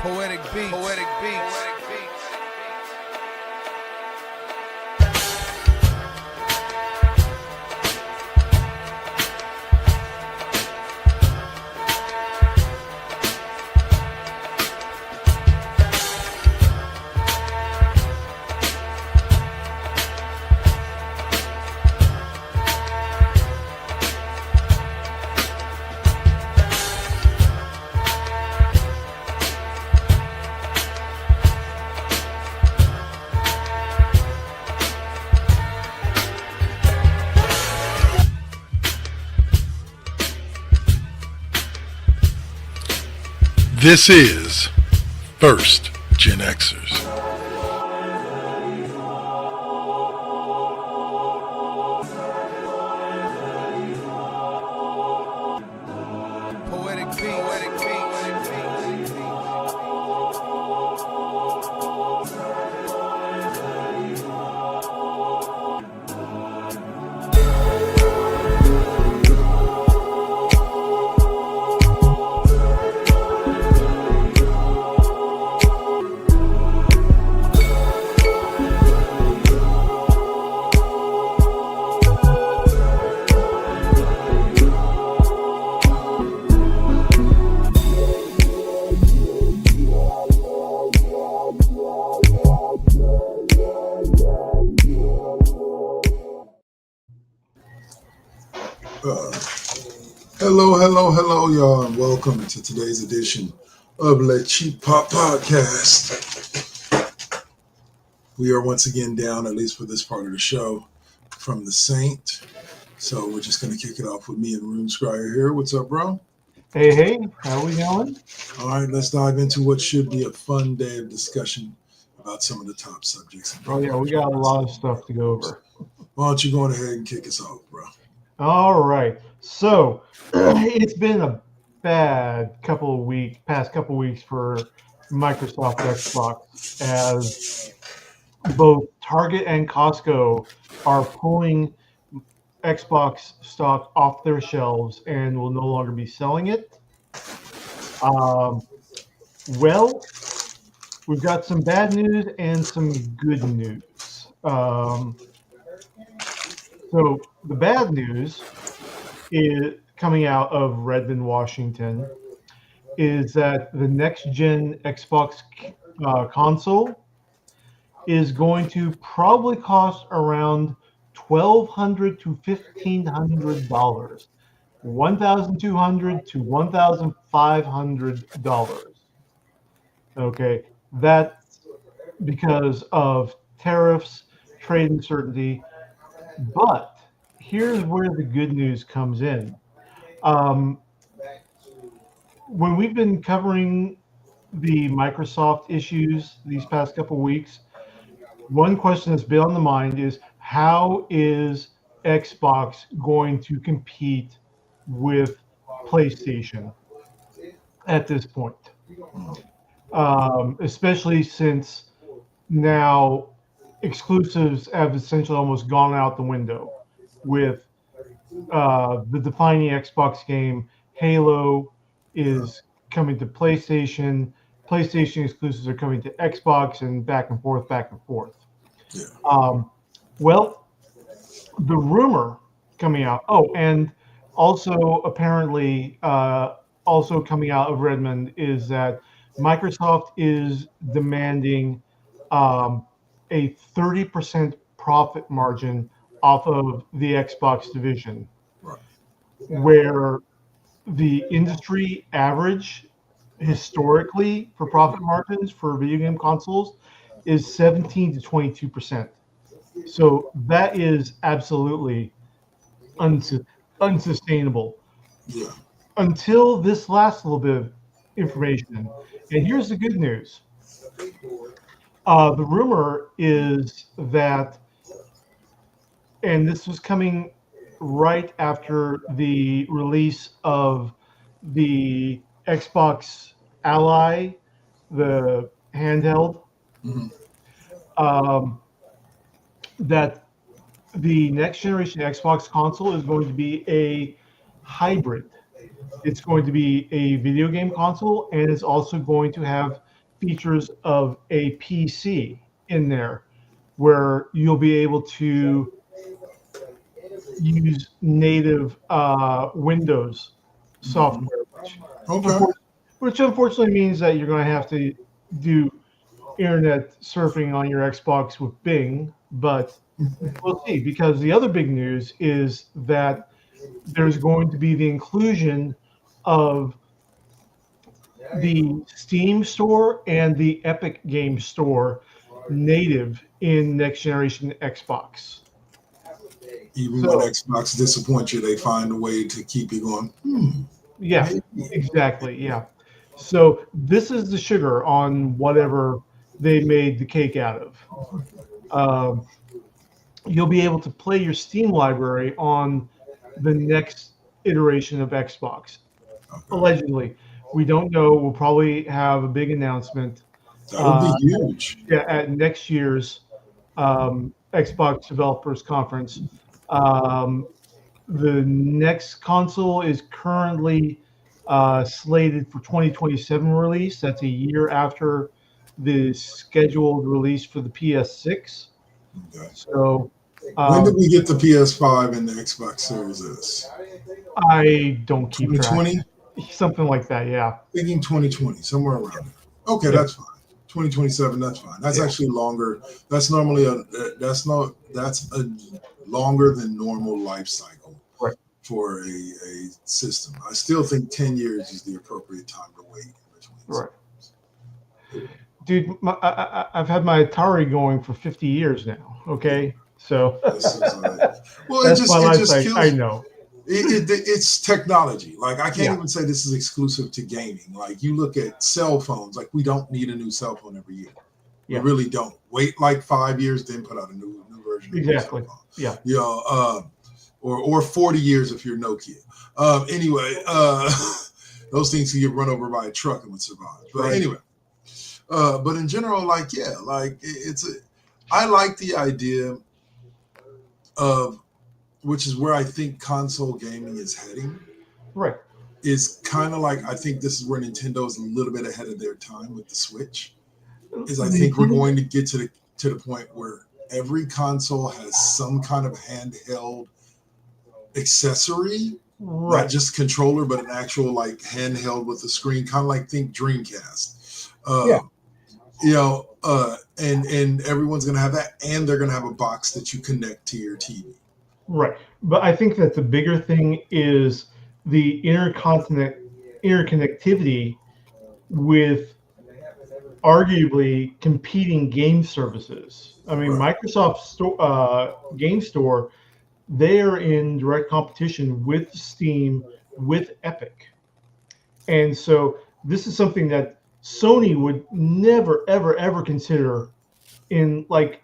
Poetic beats. Poetic beats. This is First GenXers. Poetic beats. Poetic beats. Hello, y'all, and welcome to today's edition of Le Cheap Pop Podcast. We are once again down, at least for this part of the show, from the Saint. So we're just going to kick it off with me and Rune Scryer here. What's up, bro? Hey, how we going? All right, let's dive into what should be a fun day of discussion about some of the top subjects. Oh yeah, we got a lot of stuff to go over. Why don't you go ahead and kick us off, bro? All right, so it's been a bad past couple weeks for Microsoft Xbox, as both Target and Costco are pulling Xbox stock off their shelves and will no longer be selling it. Well, we've got some bad news and some good news. So the bad news is coming out of Redmond, Washington, is that the next gen Xbox console is going to probably cost around $1,200 to $1,500, $1,200 to $1,500. Okay, that's because of tariffs, trade uncertainty. But here's where the good news comes in. When we've been covering the Microsoft issues these past couple weeks, one question that's been on the mind is, how is Xbox going to compete with PlayStation at this point? Especially since now exclusives have essentially almost gone out the window, with the defining Xbox game Halo is coming to PlayStation. PlayStation exclusives are coming to Xbox, and back and forth. Yeah. Well, the rumor coming out. Oh, and also apparently, also coming out of Redmond is that Microsoft is demanding a 30% profit margin off of the Xbox division, where the industry average historically for profit margins for video game consoles is 17 to 22%. So that is absolutely unsustainable. Yeah. Until this last little bit of information. And here's the good news. The rumor is that, and this was coming right after the release of the Xbox Ally, the handheld, that the next generation Xbox console is going to be a hybrid. It's going to be a video game console, and it's also going to have features of a PC in there where you'll be able to use native Windows software, Okay. which unfortunately means that you're going to have to do internet surfing on your Xbox with Bing, but we'll see. Because the other big news is that there's going to be the inclusion of the Steam store and the Epic Game Store native in next generation Xbox. Even So, when Xbox disappoints you, they find a way to keep you going. yeah, Maybe. exactly. Yeah. So this is the sugar on whatever they made the cake out of. Um, you'll be able to play your Steam library on the next iteration of Xbox. Okay. Allegedly, we don't know. We'll probably have a big announcement That would be huge. at next year's Xbox Developers Conference. The next console is currently slated for 2027 release. That's a year after the scheduled release for the PS6. Okay. So When did we get the PS5 and the Xbox Series S? I don't keep track. 2020? Something like that, yeah. Thinking 2020, somewhere around there. Okay, Yeah. that's fine. 2027, that's fine. That's Yeah. actually longer. That's normally that's a longer than normal life cycle Right. for a system. I still think 10 years is the appropriate time to wait in between. Right. Dude, I've had my Atari going for 50 years now. Okay, so This is, well, that's my life just cycle. kills. I know. It's technology. Like, I can't Yeah. even say this is exclusive to gaming. Like, you look at cell phones, like, we don't need a new cell phone every year. Yeah. We really don't. Wait like 5 years, then put out a new version of Exactly. your cell phone. Yeah. You know, or 40 years if you're Nokia. Anyway, those things can get run over by a truck and would survive. But Right. anyway, but in general, like, yeah, like I like the idea of, which is where I think console gaming is heading. Right. Is kind of like, I think this is where Nintendo is a little bit ahead of their time with the Switch. Is I think we're going to get to the point where every console has some kind of handheld accessory, Right. not just controller, but an actual like handheld with a screen, kind of like think Dreamcast. Yeah. You know, and everyone's gonna have that, and they're gonna have a box that you connect to your TV. Right. But I think that the bigger thing is the interconnectivity with arguably competing game services. I mean, Right. Microsoft Game Store, they are in direct competition with Steam, with Epic. And so this is something that Sony would never, ever, ever consider in like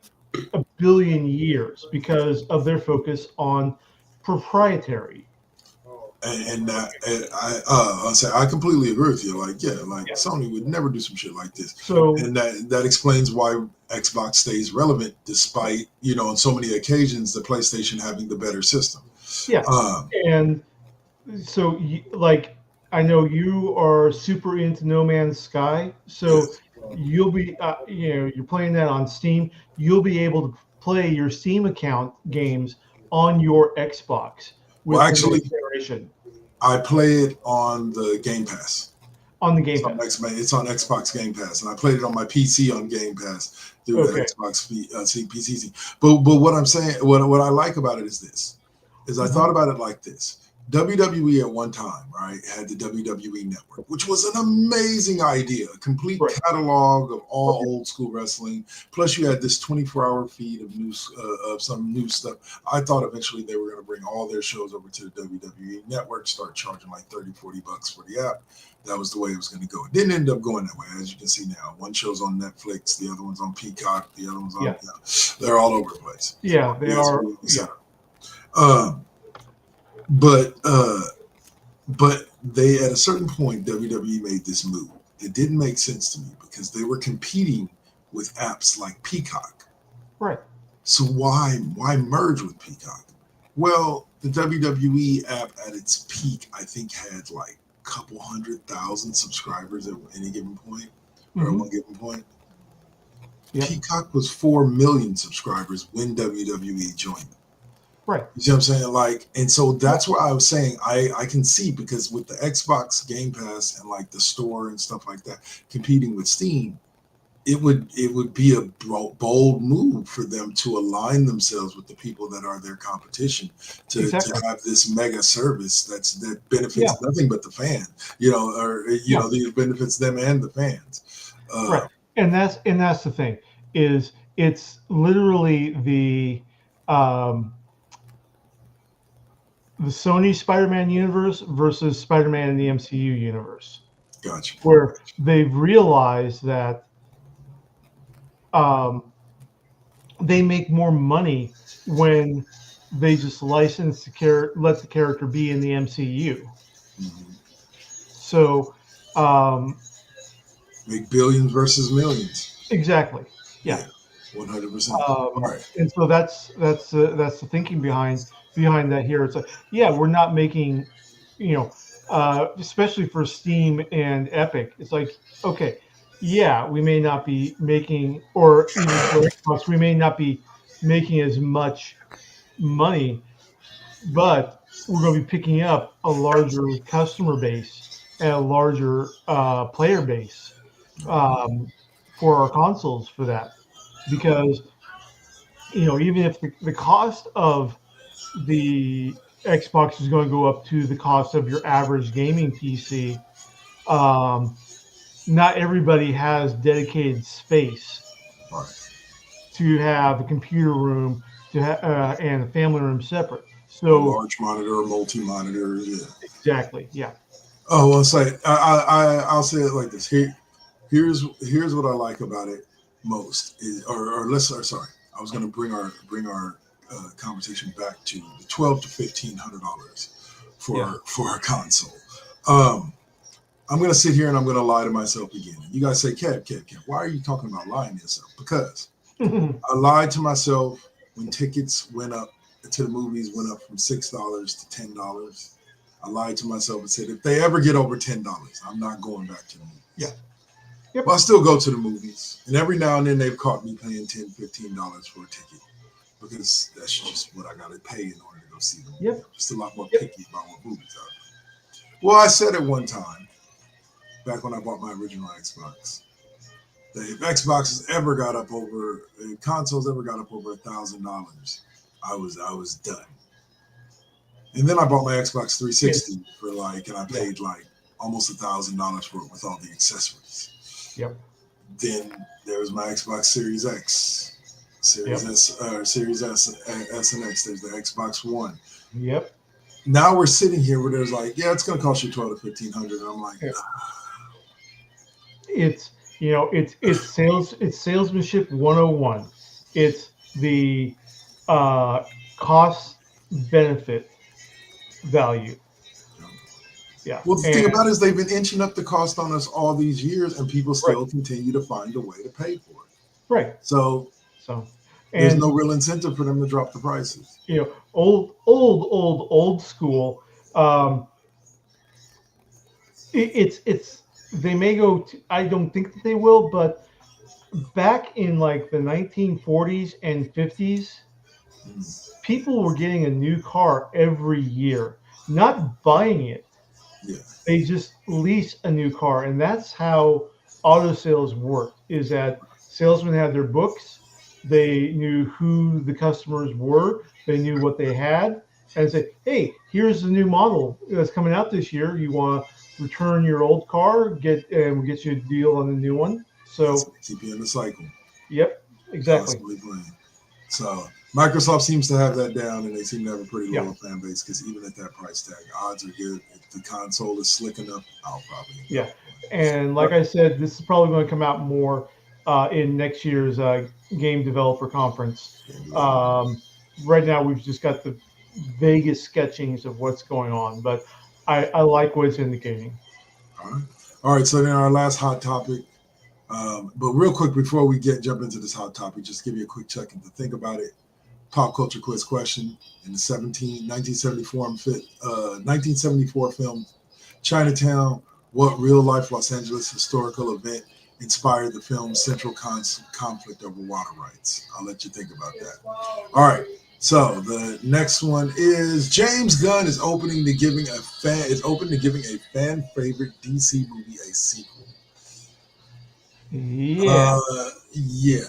a billion years because of their focus on proprietary. And I completely agree with you. Like, yeah, like Sony would never do some shit like this. So, And that explains why Xbox stays relevant despite, you know, on so many occasions, the PlayStation having the better system. yeah. And so, like, I know you are super into No Man's Sky. So you'll be, you're playing that on Steam. You'll be able to play your Steam account games on your Xbox. Well, actually, generation. I play it on the Game Pass. On the Game Pass. It's on Xbox Game Pass, and I played it on my PC on Game Pass through the Xbox PC. But what I'm saying, what I like about it is this: I thought about it like this. WWE at one time, right, had the WWE Network, which was an amazing idea, a complete catalog of all old school wrestling. Plus, you had this 24-hour feed of news, of some new stuff. I thought eventually they were going to bring all their shows over to the WWE Network, start charging like $30, $40 for the app. That was the way it was going to go. It didn't end up going that way, as you can see now. One show's on Netflix, the other one's on Peacock, the other one's on, they're all over the place. Yeah, they are. But they, at a certain point, WWE made this move. It didn't make sense to me because they were competing with apps like Peacock. Right. So why merge with Peacock? Well, the WWE app at its peak, I think, had like a couple 100,000 subscribers at any given point. or at Mhm. one given point. Yep. Peacock was 4 million subscribers when WWE joined them. Right. You see what I'm saying? Like, and so that's where I was saying I can see, because with the Xbox Game Pass and like the store and stuff like that competing with Steam, it would be a bold move for them to align themselves with the people that are their competition to have this mega service that benefits nothing but the fan, or it benefits them and the fans. Right. And that's the thing, is it's literally the Sony Spider-Man universe versus Spider-Man in the MCU universe. Gotcha. Where they've realized that they make more money when they just license let the character be in the MCU. Mm-hmm. So make billions versus millions. Exactly. Yeah. 100%. All right. And so that's the thinking behind that here. It's like, yeah, we're not making, especially for Steam and Epic. It's like, okay, yeah, we may not be making, or even for Xbox, we may not be making as much money, but we're going to be picking up a larger customer base and a larger player base for our consoles for that. Because, even if the cost of the Xbox is going to go up to the cost of your average gaming PC, not everybody has dedicated space to have a computer room and a family room separate. So a large monitor, multi-monitor, exactly, yeah. Oh, I'll say I'll say it like this. Here's what I like about it most is, sorry, I was going to bring our conversation back to the $1,200 to $1,500 for a console. I'm going to sit here and I'm going to lie to myself again. You guys say, Kev, why are you talking about lying to yourself? Because I lied to myself when tickets went up to the movies went up from $6 to $10. I lied to myself and said, if they ever get over $10, I'm not going back to the movies. Yeah. Yep. But I still go to the movies. And every now and then they've caught me paying $10, $15 for a ticket, because that's just what I got to pay in order to go see them. Yep. I'm just a lot more picky about what movies are. Well, I said at one time, back when I bought my original Xbox, that if consoles ever got up over $1,000, I was done. And then I bought my Xbox 360 and I paid almost $1,000 for it with all the accessories. Yep. Then there was my Xbox Series X, Series S and X. There's the Xbox One. Yep. Now we're sitting here where there's it's going to cost you $1,200 to $1,500, and I'm like, It's salesmanship 101. It's the cost benefit value. Yeah. Well, the thing about it is they've been inching up the cost on us all these years, and people still continue to find a way to pay for it. Right. So there's no real incentive for them to drop the prices. Old school. It's they may go to, I don't think that they will, but back in the 1940s and 50s, people were getting a new car every year, not buying it. Yeah. They just lease a new car, and that's how auto sales worked. Is that salesmen had their books, they knew who the customers were, they knew what they had, and say, hey, here's the new model that's coming out this year. You want to return your old car, we'll get you a deal on the new one. So keep you in the cycle. Yep, exactly. So Microsoft seems to have that down, and they seem to have a pretty loyal fan base, because even at that price tag, odds are good. If the console is slick enough, I'll probably And like I said, this is probably going to come out more in next year's game developer conference. Right now, we've just got the vaguest sketchings of what's going on, but I like what it's indicating. All right. So then our last hot topic. But real quick, before we jump into this hot topic, just give you a quick check and to think about it. Pop culture quiz question: in the 1974 film Chinatown, what real life Los Angeles historical event inspired the film's central conflict over water rights. I'll let you think about that. All right. So the next one is James Gunn is open to giving a fan favorite DC movie a sequel. Yeah. Yeah.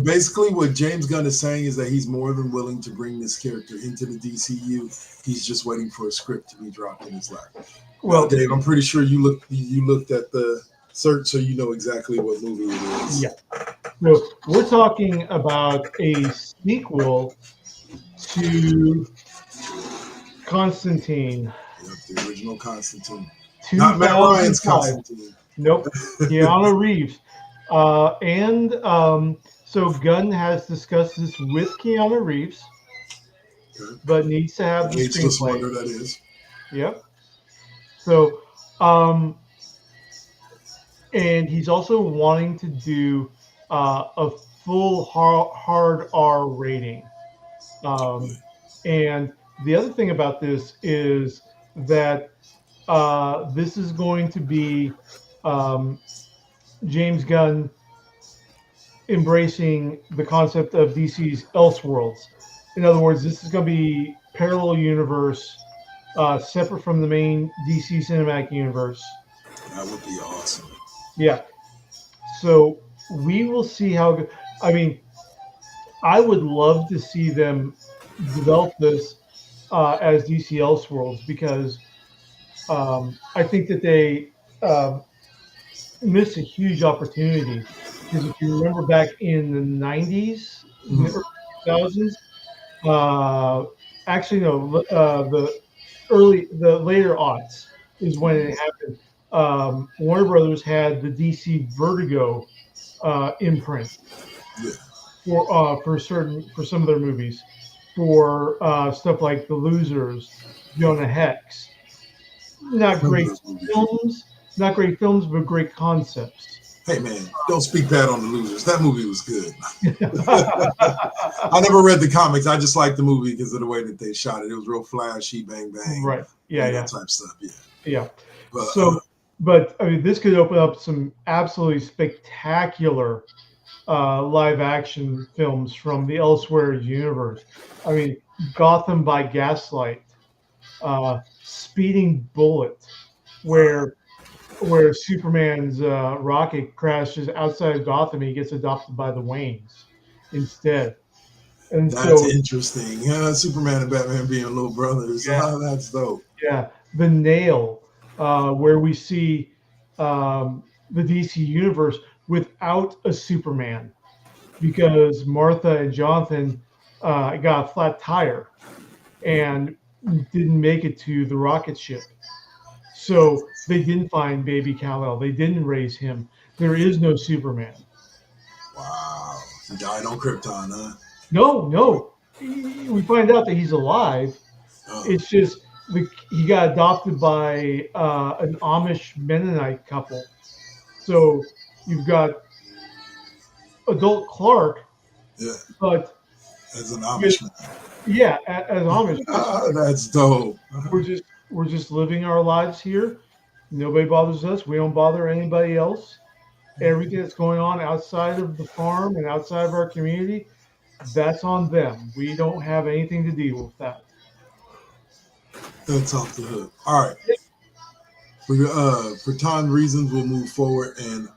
Basically, what James Gunn is saying is that he's more than willing to bring this character into the DCU. He's just waiting for a script to be dropped in his lap. Well, Dave, I'm pretty sure you looked at the search, so you know exactly what movie it is. Yeah. So we're talking about a sequel to Constantine. Yep, the original Constantine. 2005. Not Matt Ryan's Constantine. Nope. Keanu Reeves. So Gunn has discussed this with Keanu Reeves, but needs to have the screenplay. That is. Yep. So, and he's also wanting to do a full hard R rating. And the other thing about this is that this is going to be James Gunn embracing the concept of DC's Elseworlds. In other words, this is going to be parallel universe, separate from the main DC cinematic universe. That would be awesome. Yeah. So we will see how. I mean, I would love to see them develop this as DC Elseworlds, because I think that they missed a huge opportunity. Because if you remember back in the 90s, in the early 2000s, actually no, the later aughts is when it happened. Warner Brothers had the DC Vertigo imprint for some of their movies, for stuff like The Losers, Jonah Hex. Not great films, but great concepts. Hey man, don't speak bad on The Losers. That movie was good. I never read the comics. I just liked the movie because of the way that they shot it. It was real flashy, bang bang. Right. Yeah. That type stuff. Yeah. Yeah. But, but I mean, this could open up some absolutely spectacular live action films from the Elsewhere universe. I mean, Gotham by Gaslight, Speeding Bullet, where Superman's rocket crashes outside of Gotham and he gets adopted by the Waynes instead. And that's interesting. Superman and Batman being little brothers. Yeah. That's dope. Yeah. The Nail, where we see the DC universe without a Superman, because Martha and Jonathan got a flat tire and didn't make it to the rocket ship. So they didn't find baby Kal-El. They didn't raise him. There is no Superman. Wow. He died on Krypton, huh? No. We find out that he's alive. Oh. It's just he got adopted by an Amish Mennonite couple. So you've got adult Clark. Yeah. But as an Amish man. Yeah, as Amish. That's dope. We're just living our lives here. Nobody bothers us. We don't bother anybody else. Everything that's going on outside of the farm and outside of our community, that's on them. We don't have anything to deal with that. That's off the hook. All right. For time reasons, we'll move forward, and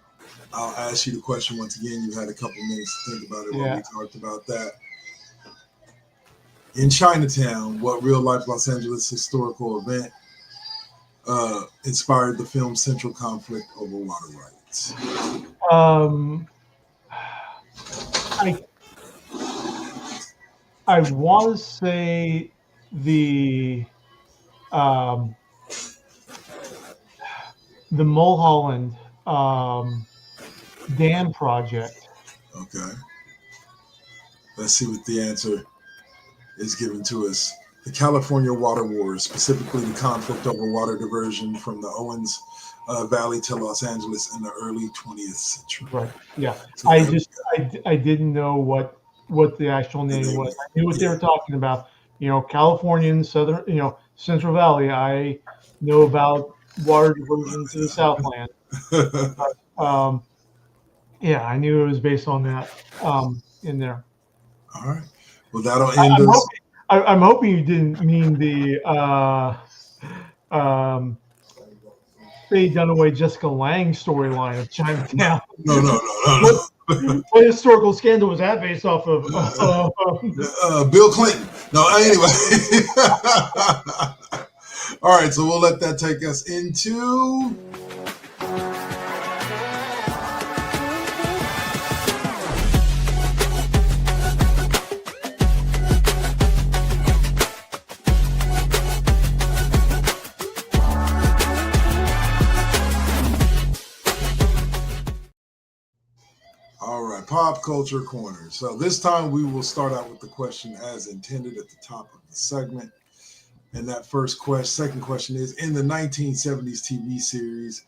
I'll ask you the question once again. You had a couple minutes to think about it when we talked about that. In Chinatown, what real-life Los Angeles historical event inspired the film's central conflict over water rights? I want to say the Mulholland Dam project. Okay. Let's see what the answer is given to us. The California Water Wars, specifically the conflict over water diversion from the Owens Valley to Los Angeles in the early 20th century. Right. Yeah. So I didn't know what the actual name was. I knew what they were talking about. California and Central Valley. I know about water diversion to the Southland. Yeah, I knew it was based on that in there. All right. Well, that'll end us. I'm hoping you didn't mean the Faye Dunaway, Jessica Lange storyline of Chinatown. No. What historical scandal was that based off of? Bill Clinton. No, anyway. All right, so we'll let that take us into. Pop Culture Corner. So this time we will start out with the question as intended at the top of the segment. And that second question is, in the 1970s TV series,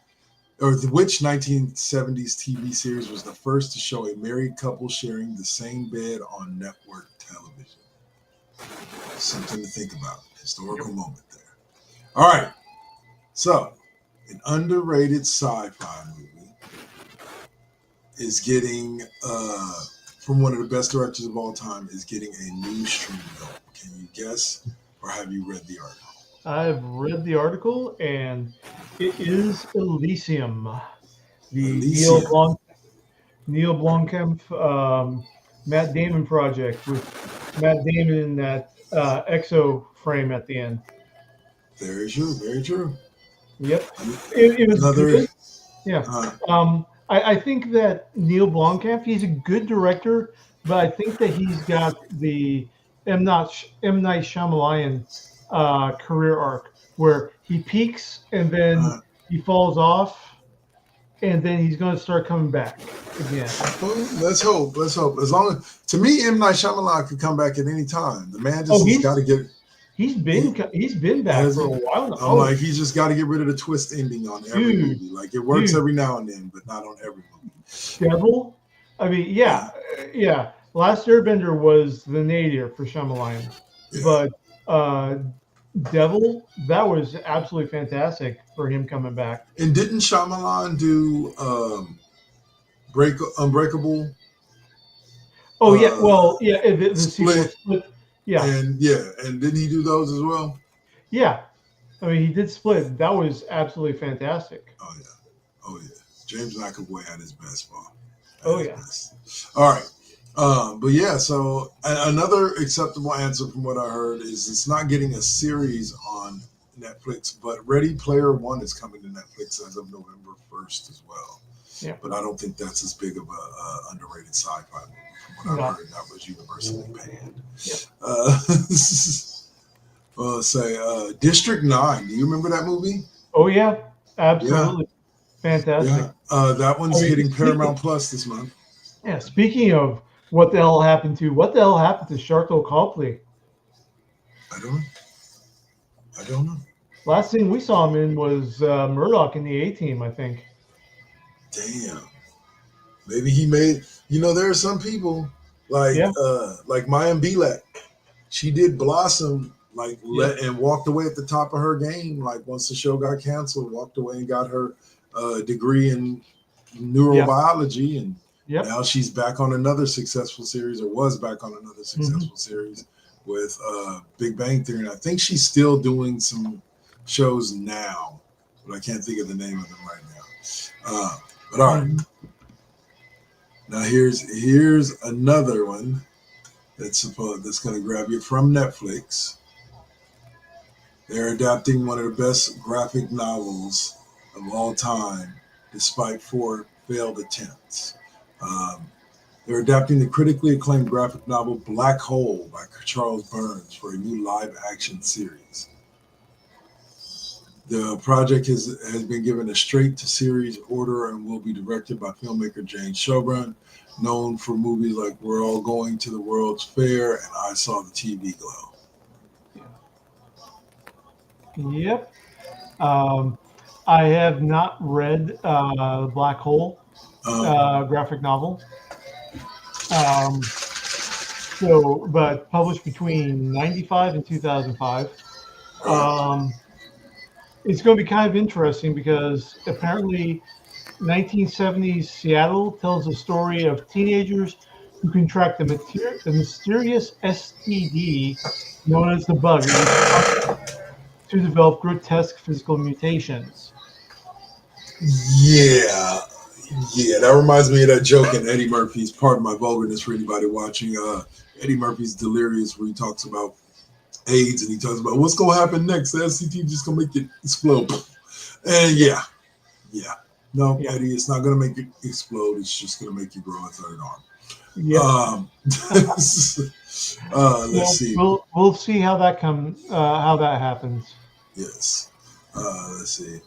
which 1970s TV series was the first to show a married couple sharing the same bed on network television? Something to think about. Historical moment there. All right. So, an underrated sci-fi movie is getting, from one of the best directors of all time, is getting a new stream film. Can you guess, or have you read the article? I've read the article, and it is Elysium. Neil Blomkamp, Matt Damon project with Matt Damon in that exo frame at the end. Very true, very true. Yep. It was good. Yeah. I think that Neil Blomkamp, he's a good director, but I think that he's got the M. Night Shyamalan career arc where he peaks and then he falls off, and then he's going to start coming back again. Well, let's hope. As long as, to me, M. Night Shyamalan could come back at any time. The man just has got to get. He's been back for a while now. I'm like, he's just got to get rid of the twist ending on every movie. Like, it works every now and then, but not on every movie. Devil? I mean, yeah. Last Airbender was the nadir for Shyamalan. Yeah. But Devil, that was absolutely fantastic for him coming back. And didn't Shyamalan do Unbreakable? Oh, yeah. Well, yeah. The Split. Yeah. And didn't he do those as well? Yeah. I mean, he did Split. That was absolutely fantastic. Oh, yeah. James McAvoy had his best ball. Oh, yeah. Best. All right. But yeah, so another acceptable answer from what I heard is it's not getting a series on Netflix, but Ready Player One is coming to Netflix as of November 1st as well. Yeah. But I don't think that's as big of a underrated sci-fi movie. From what I heard, that was universally panned. Yep. District 9. Do you remember that movie? Oh, yeah. Absolutely. Yeah. Fantastic. Yeah. That one's hitting Paramount Plus this month. Yeah. Speaking of what the hell happened to Sharkle Copley? I don't know. Last thing we saw him in was Murdoch in the A-Team, I think. Damn. Maybe he made. There are some people like Mayim Bielek. She did Blossom and walked away at the top of her game. Like once the show got canceled, walked away and got her degree in neurobiology, and now she's back on another successful series, or was back on another successful series with Big Bang Theory. And I think she's still doing some shows now, but I can't think of the name of them right now. But all right. Now here's another one that's going to grab you from Netflix. They're adapting one of the best graphic novels of all time, despite 4 failed attempts. They're adapting the critically acclaimed graphic novel Black Hole by Charles Burns for a new live-action series. The project has been given a straight-to-series order and will be directed by filmmaker James Showbrun, known for movies like We're All Going to the World's Fair and I Saw the TV Glow. Yep. I have not read Black Hole graphic novel. But published between 1995 and 2005. it's going to be kind of interesting because apparently 1970s Seattle tells the story of teenagers who contract the mysterious STD known as the bug that leads to develop grotesque physical mutations. Yeah. Yeah, that reminds me of that joke in Eddie Murphy's, pardon my vulgarness for anybody watching, Eddie Murphy's Delirious, where he talks about AIDS and he talks about what's going to happen next. The SCT just going to make it explode. And yeah. No, Yeah. Eddie, it's not going to make it explode. It's just going to make you grow a third arm. Yeah. Let's see. We'll see how that how that happens. Yes. Let's see.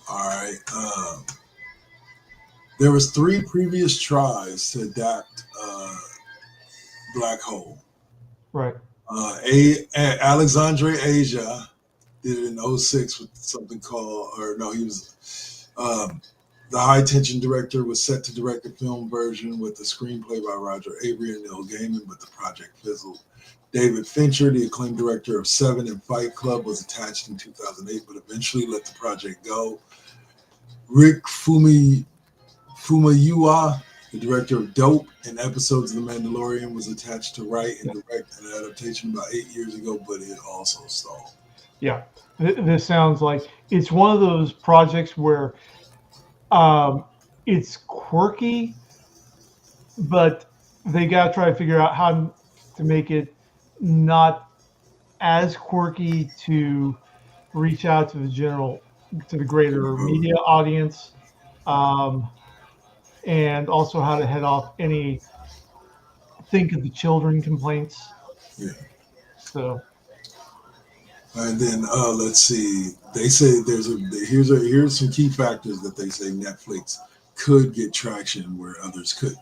All right. There was 3 previous tries to adapt Black Hole. Right. Alexandre Aja did it in 06 with something called, he was the high tension director was set to direct the film version with the screenplay by Roger Avery and Neil Gaiman, but the project fizzled. David Fincher, the acclaimed director of Seven and Fight Club, was attached in 2008, but eventually let the project go. Rick Famuyiwa, the director of Dope and episodes of The Mandalorian, was attached to write and direct an adaptation about 8 years ago, but it also stalled. Yeah, this sounds like it's one of those projects where it's quirky, but they got to try to figure out how to make it not as quirky to reach out to the greater media audience, and also how to head off any think of the children complaints. Yeah. So. And then let's see. They say here's some key factors that they say Netflix could get traction where others couldn't.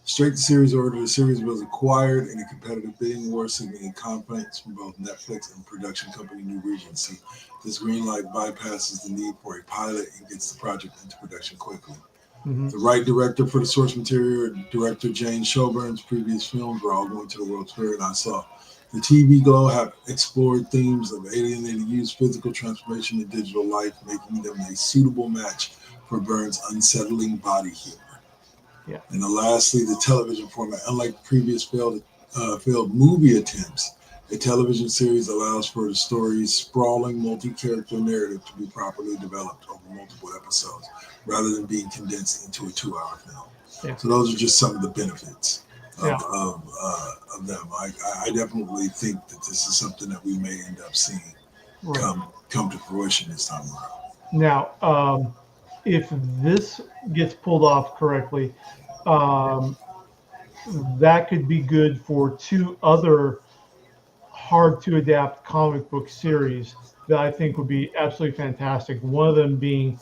Straight to series order, the series was acquired in a competitive bidding war, signaling confidence from both Netflix and production company New Regency. This green light bypasses the need for a pilot and gets the project into production quickly. Mm-hmm. The right director for the source material, director Jane Shoburn's previous films were all going to the World's Fair, and I saw the TV Glow have explored themes of alienated use, physical transformation, and digital life, making them a suitable match for Burns' unsettling body humor. Yeah. And then lastly, the television format. Unlike previous failed movie attempts, a television series allows for the story's sprawling multi-character narrative to be properly developed over multiple episodes, rather than being condensed into a 2-hour film. Yeah. So those are just some of the benefits of them. I definitely think that this is something that we may end up seeing come to fruition this time around. Now, if this gets pulled off correctly, that could be good for 2 other hard to adapt comic book series that I think would be absolutely fantastic. One of them being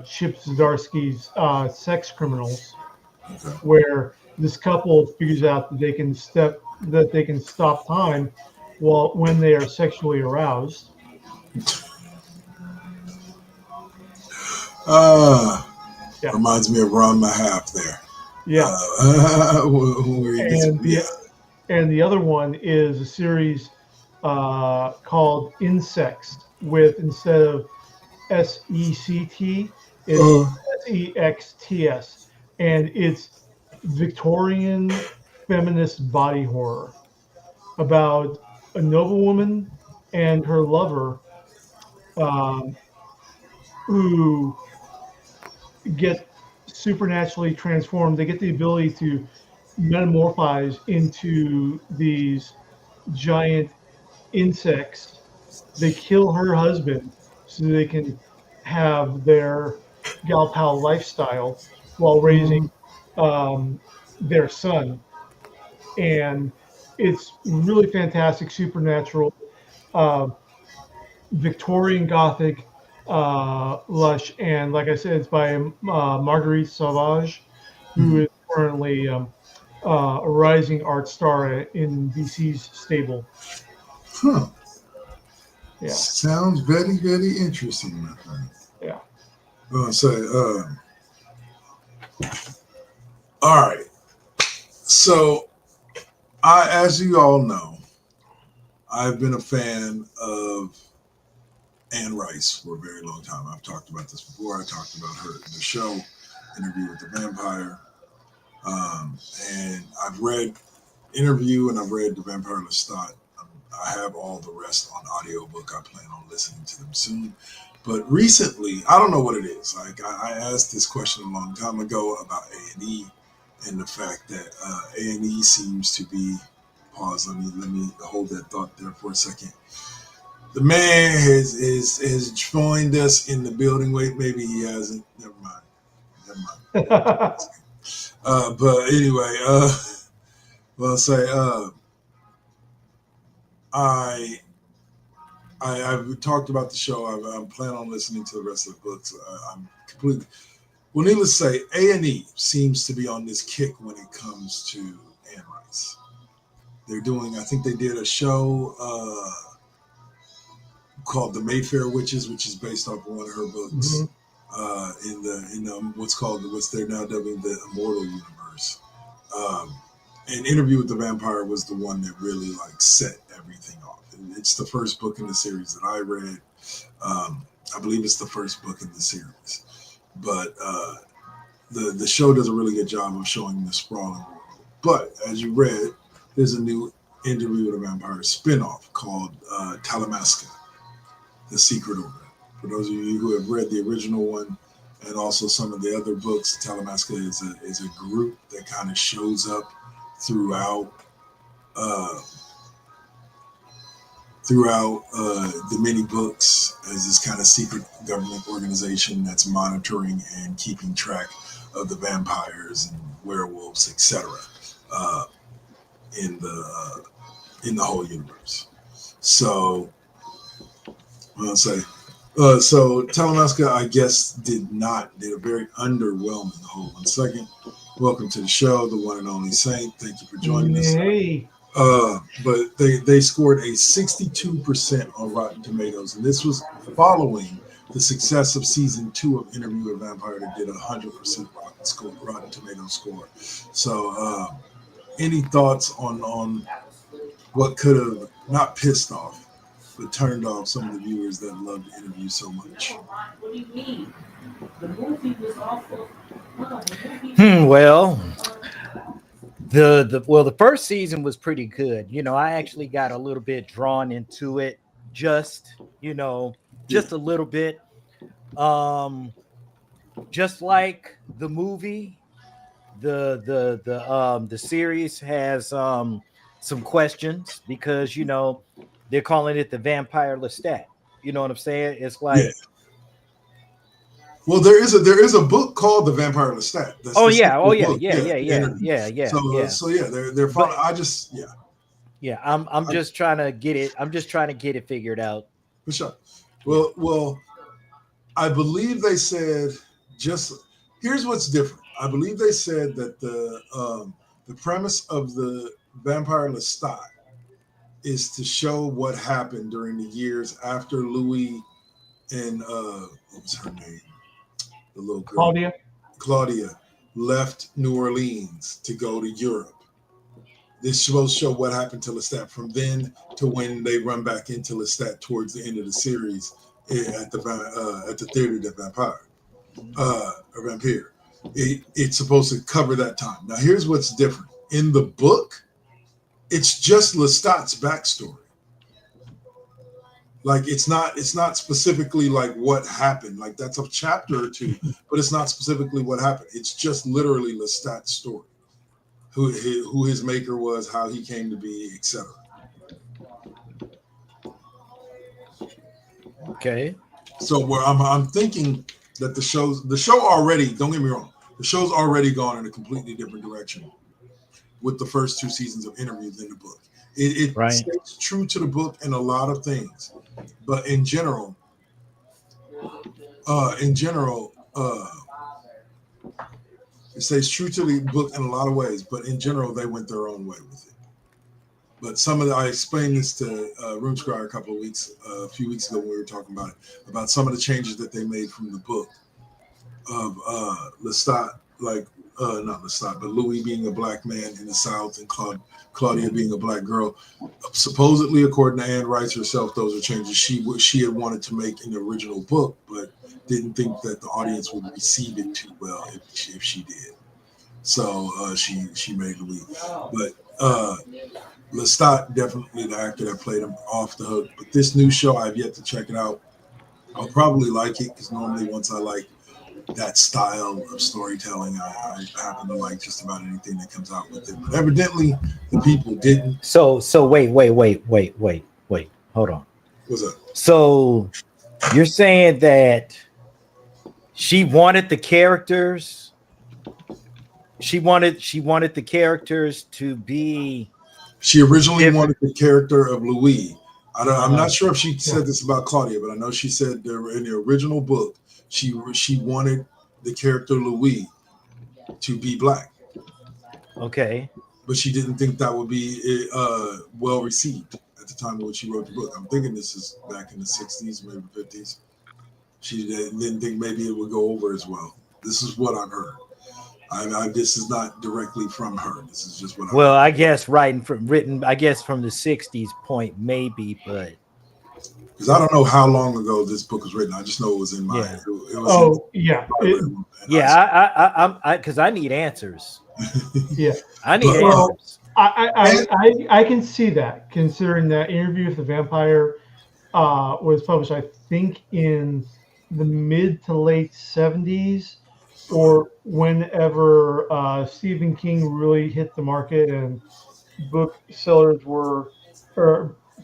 Chip Zdarsky's Sex Criminals, where this couple figures out that they can stop time when they are sexually aroused. Reminds me of Ron Mahalf there. Yeah. And the other one is a series called Insects, with instead of SECT, it's SEXTS, and it's Victorian feminist body horror about a noblewoman and her lover who get supernaturally transformed. They get the ability to metamorphose into these giant insects. They kill her husband so they can have their gal pal lifestyle while raising their son. And it's really fantastic, supernatural, Victorian Gothic, lush, and like I said, it's by Marguerite Sauvage, who is currently a rising art star in DC's stable. Huh. Yeah. Sounds very, very interesting, my friend. Yeah. All right. So, as you all know, I've been a fan of Anne Rice for a very long time. I've talked about this before. I talked about her in the show, Interview with the Vampire. And I've read Interview and I've read The Vampire Lestat. I have all the rest on audiobook. I plan on listening to them soon. But recently, I don't know what it is. Like I asked this question a long time ago about A&E and the fact that A&E seems to be, pause, let me hold that thought there for a second. The man has joined us in the building. Wait, maybe he hasn't. Never mind. But anyway, well, say I've talked about the show. I'm planning on listening to the rest of the books. I'm completely. Well, needless to say, A&E seems to be on this kick when it comes to Anne Rice. They're doing. I think they did a show called The Mayfair Witches, which is based off of one of her books. In what's they're now dubbing the Immortal Universe. And Interview with the Vampire was the one that really like set everything off. It's the first book in the series that I read. I believe it's the first book in the series, but the show does a really good job of showing the sprawling world. But as you read, there's a new Interview with a Vampire spinoff called Talamasca, The Secret Order. For those of you who have read the original one and also some of the other books, Talamasca is a group that kind of shows up throughout the many books as this kind of secret government organization that's monitoring and keeping track of the vampires and werewolves, etc. In the whole universe. So I'll say. So Talamasca, I guess, did a very underwhelming hold. 1 second. Welcome to the show, the one and only Saint. Thank you for joining us. Hey. But they scored a 62% on Rotten Tomatoes, and this was following the success of season 2 of Interview with a Vampire that did 100% Rotten Tomatoes score. So, any thoughts on what could have not pissed off, but turned off some of the viewers that loved the interview so much? What do you mean? The movie was awful. Well, the first season was pretty good. I actually got a little bit drawn into it, just a little bit. Just like the movie, the series has some questions because they're calling it the Vampire Lestat. You know what I'm saying? It's like, well, there is a book called The Vampire Lestat. That's yeah, they're fun. I'm just trying to get it. I'm just trying to get it figured out. For sure. Well, I believe they said here's what's different. I believe they said that the premise of the Vampire Lestat is to show what happened during the years after Louis and what was her name? The little girl. Claudia left New Orleans to go to Europe. This is supposed to show what happened to Lestat from then to when they run back into Lestat towards the end of the series at the Theater de Vampire. Or Vampire. It's supposed to cover that time. Now, here's what's different. In the book, it's just Lestat's backstory. Like it's not specifically like what happened. Like that's a chapter or two, but it's not specifically what happened. It's just literally Lestat's story, who his maker was, how he came to be, etc. Okay. So where I'm thinking that the show already, don't get me wrong, the show's already gone in a completely different direction with the first 2 seasons of Interview than the book. It stays true to the book in a lot of things, but in general, it stays true to the book in a lot of ways. But in general, they went their own way with it. But I explained this to Room Squire a few weeks ago when we were talking about some of the changes that they made from the book of Lestat, like not Lestat, but Louis being a black man in the South and Claudia being a black girl. Supposedly, according to Anne Rice herself, those are changes she had wanted to make in the original book, but didn't think that the audience would receive it too well if she did. So she made Louis. But Lestat, definitely the actor that played him, off the hook. But this new show, I've yet to check it out. I'll probably like it because normally once I like that style of storytelling, I happen to like just about anything that comes out with it. But evidently, the people didn't. So wait. Hold on. What's up? So you're saying that she wanted the characters. She wanted the characters to be. She originally different. wanted the character of Louis. I'm not sure if she said this about Claudia, but I know she said there in the original book she wanted the character Louis to be black. Okay. But she didn't think that would be well received at the time when she wrote the book. I'm thinking this is back in the 60s, maybe 50s. She didn't think maybe it would go over as well. This is what I've heard. This is not directly from her. This is just what. Well, I guess written from the 60s point maybe, but because I don't know how long ago this book was written. I just know it was in my. Yeah. It was because I need answers. Yeah, I need Well, answers. I can see that, considering that Interview with the Vampire was published, I think, in the mid to late 70s, or whenever Stephen King really hit the market and booksellers or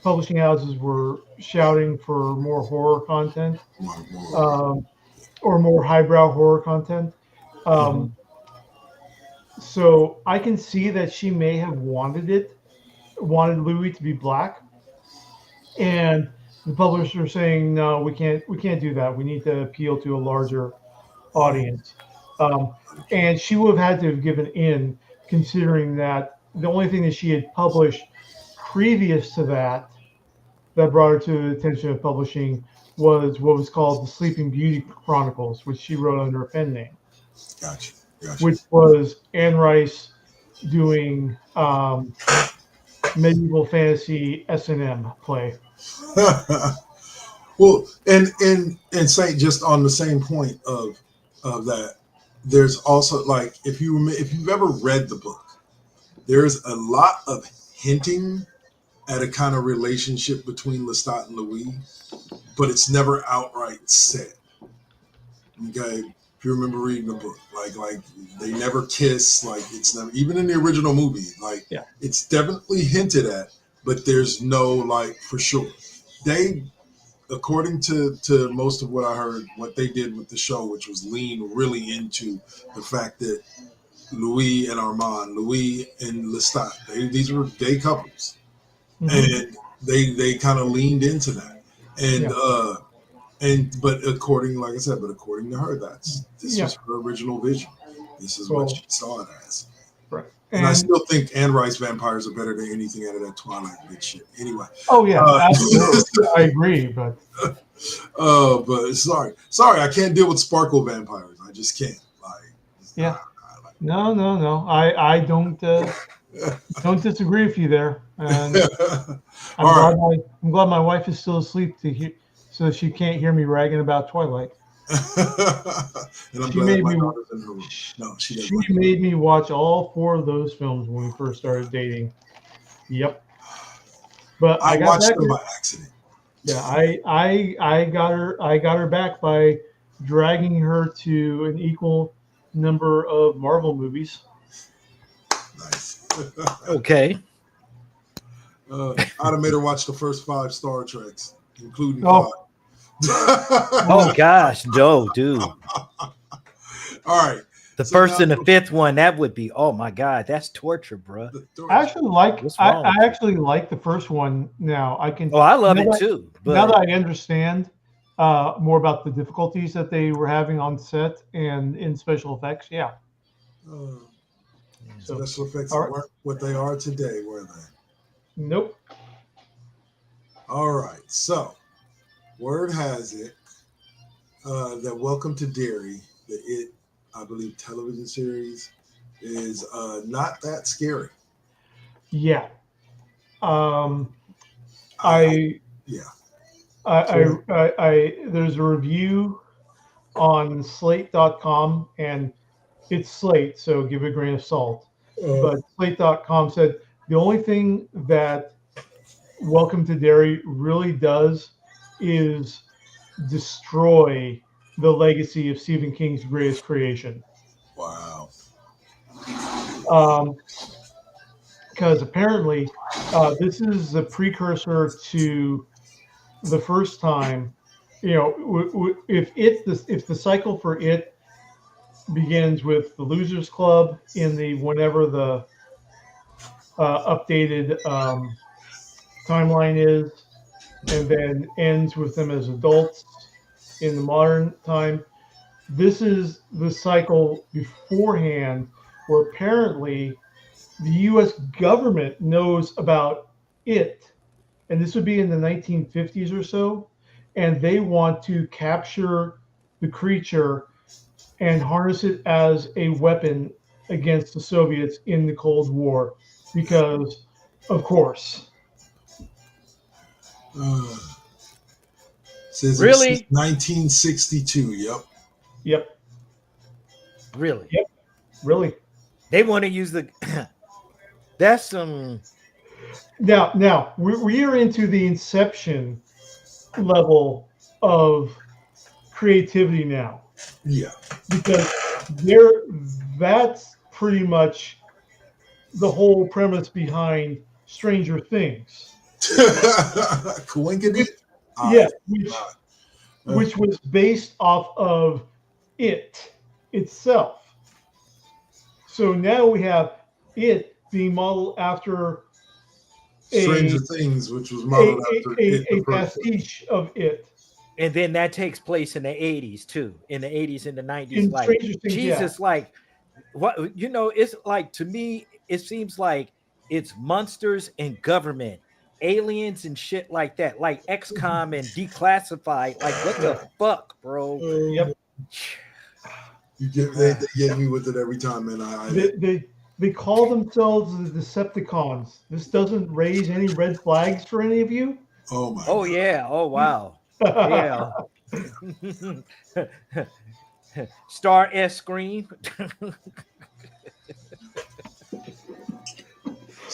publishing houses were shouting for more horror content, or more highbrow horror content. So I can see that she may have wanted Louis to be black, and the publishers are saying, no, we can't do that. We need to appeal to a larger audience. And she would have had to have given in, considering that the only thing that she had published previous to that brought her to the attention of publishing was what was called the Sleeping Beauty Chronicles, which she wrote under a pen name. Gotcha. Which was Anne Rice doing medieval fantasy S&M play. Well, and Saint, just on the same point of that, there's also, like, if you've ever read the book, there's a lot of hinting at a kind of relationship between Lestat and Louis, but it's never outright said. Okay, if you remember reading the book, like they never kiss, like it's never, even in the original movie, it's definitely hinted at, but there's no, like, for sure. They, according to most of what I heard, what they did with the show, which was lean really into the fact that Louis and Armand, Louis and Lestat, these were gay couples, and they kind of leaned into that, but according to her, this was her original vision. This is what she saw it as. Right. And I still think Anne Rice vampires are better than anything out of that Twilight bitch shit. Anyway. Oh yeah, absolutely. I agree, but. But sorry, I can't deal with sparkle vampires. I just can't. No. I don't disagree with you there. And I'm glad my wife is still asleep so she can't hear me ragging about Twilight. And I'm glad my daughter's in her room. No, she made me watch all 4 of those films when we first started dating. Yep. But I watched them by accident. Yeah, I got her back by dragging her to an equal number of Marvel movies. Nice. Okay. I'd have made her watch the first 5 Star Treks, including Oh gosh, no, dude. All right. The first and the 5th one, that would be, oh my god, that's torture, bro. I actually like the first one now. I can. Oh, I love it too. But now that I understand more about the difficulties that they were having on set and in special effects, special effects weren't what they are today, were they? Nope. All right, so word has it that Welcome to Derry, I believe, television series, is not that scary. Yeah. I there's a review on slate.com, and it's Slate, so give it a grain of salt. But slate.com said the only thing that Welcome to Derry really does is destroy the legacy of Stephen King's greatest creation. Wow. Because apparently this is a precursor to the first time, if the cycle for it begins with the Losers Club in the whenever the updated timeline is, and then ends with them as adults in the modern time. This is the cycle beforehand, where apparently the U.S. government knows about it, and this would be in the 1950s or so, and they want to capture the creature and harness it as a weapon against the Soviets in the Cold War, because, of course. Says Really? It's 1962. Yep. Really? Yep. Really. They want to use the. That's some. Now we are into the inception level of creativity now. Yeah. Because that's pretty much the whole premise behind Stranger Things. Coincidence? Yeah, which was based off of it itself. So now we have it being modeled after Stranger Things, which was modeled after a pastiche of it. And then that takes place in the 80s too. In the 80s and the 90s. In Like Stranger Things, Jesus, yeah. like what it's like to me, it seems like it's monsters and government, aliens and shit like that, like XCOM and Declassified. Like what the fuck, bro? Yep. They get me with it every time, man. They call themselves the Decepticons. This doesn't raise any red flags for any of you? Oh my. Oh God. yeah. Oh wow. Yeah. Star S Scream.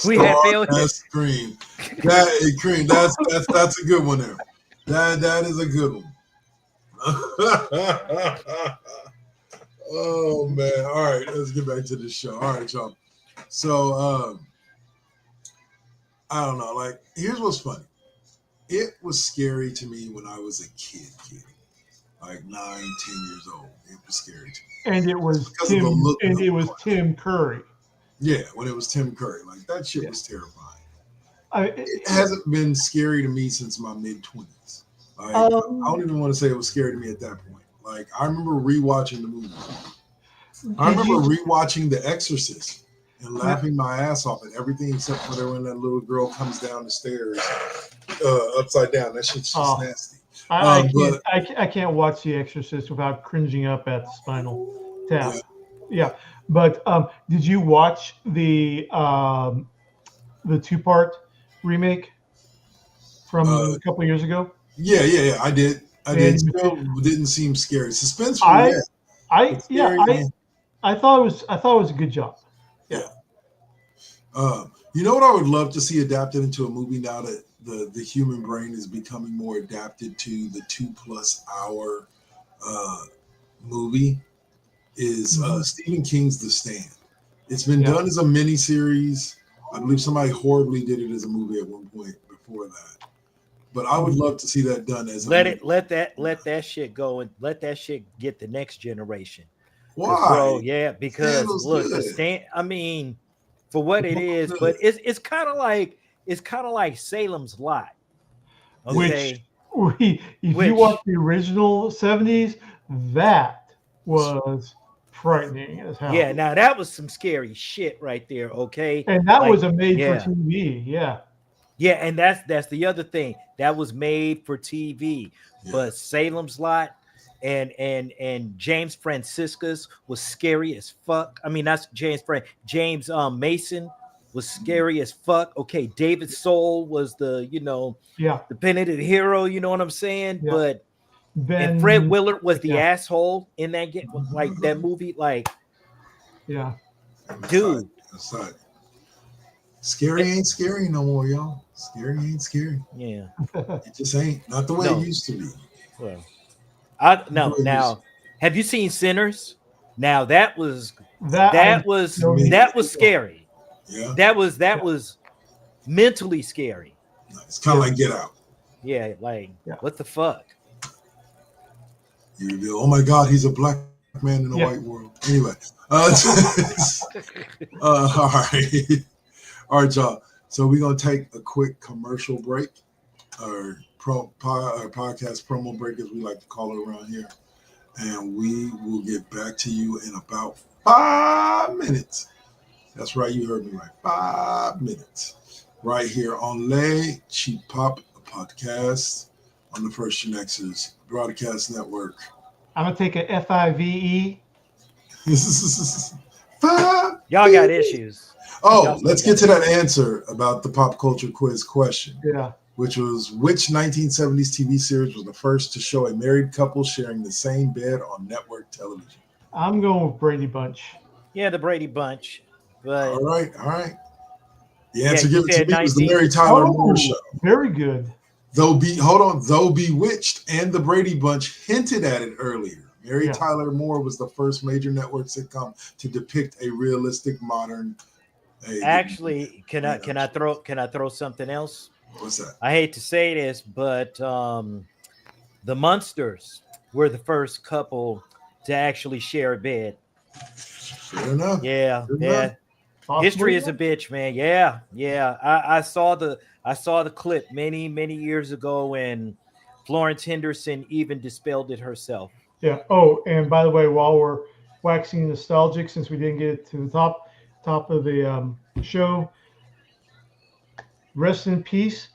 We had failed. Scream. That's a good one there. That is a good one. Oh man. All right, let's get back to the show. All right, y'all. So I don't know. Like, here's what's funny. It was scary to me when I was a kid, like 9, 10 years old. It was scary to me. And it was Tim Curry. Yeah, when it was Tim Curry. Like, that shit was terrifying. It hasn't been scary to me since my mid-20s. Like, I don't even want to say it was scary to me at that point. Like, I remember rewatching the movie. I remember rewatching The Exorcist and laughing my ass off at everything except for when that little girl comes down the stairs upside down. That shit's just nasty. I can't watch The Exorcist without cringing up at the Spinal Tap. Yeah. But did you watch the 2-part remake from a couple of years ago? Yeah. I did. Still didn't seem scary. Suspenseful. I thought it was a good job. Yeah. You know what I would love to see adapted into a movie now that the human brain is becoming more adapted to the 2+ hour movie is Stephen King's The Stand. It's been done as a mini series. I believe somebody horribly did it as a movie at one point before that. But I would love to see that done as let that shit go and let that shit get the next generation. Why? Bro, yeah, because look, The Stand. I mean, for what it is, but it's kind of like Salem's Lot. Okay, if you watch the original 70s, that was frightening as hell. Yeah, now that was some scary shit right there. Okay, and that was a made for TV. Yeah, and that's the other thing that was made for TV. But Salem's Lot and James Franciscus was scary as fuck. I mean, that's James Mason was scary as fuck. Okay, David Soul was the the penitent hero. You know what I'm saying? Yeah. But and Fred Willard was the asshole in that game, like that movie. Like, dude, that's right. Scary ain't scary no more, y'all. Scary ain't scary. Yeah, it just ain't. Not the way it used to be. Well, now, have you seen Sinners? Now that was scary. Yeah, that was mentally scary. It's kind of like Get Out. Yeah, like what the fuck? You go, oh my God, he's a black man in a white world. Anyway, all right, y'all. So we're gonna take a quick commercial break, or podcast promo break, as we like to call it around here, and we will get back to you in about 5 minutes. That's right, you heard me right. 5 minutes, right here on Le Cheap Pop Podcast on the First GenXers Broadcast Network. I'm gonna take a FIVE. Y'all got issues. Oh, let's get to that answer about the pop culture quiz question. Yeah. Which was, which 1970s TV series was the first to show a married couple sharing the same bed on network television? I'm going with Brady Bunch. Yeah, the Brady Bunch. But all right. The answer given to me was the Mary Tyler Moore Show. Very good. Though Bewitched and the Brady Bunch hinted at it earlier. Mary Tyler Moore was the first major network sitcom to depict a realistic modern. Actually, can I throw something else? What's that? I hate to say this, but the Munsters were the first couple to actually share a bed. Fair enough. Yeah. Possibly. History is a bitch, man. Yeah. I saw the clip many years ago when Florence Henderson even dispelled it herself. Yeah. Oh, and by the way, while we're waxing nostalgic, since we didn't get it to the top of the show, rest in peace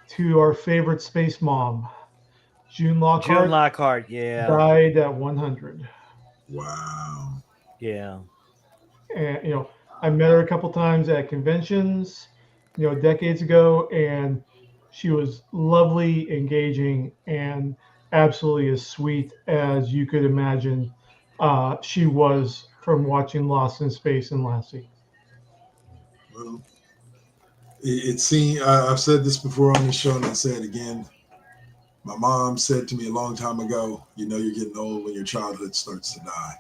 to our favorite space mom, June Lockhart. Yeah. Died at 100. Wow. Yeah. And I met her a couple times at conventions, decades ago, and she was lovely, engaging, and absolutely as sweet as you could imagine she was from watching Lost in Space and Lassie. Well, it seemed, I've said this before on the show, and I say it again. My mom said to me a long time ago, you're getting old when your childhood starts to die.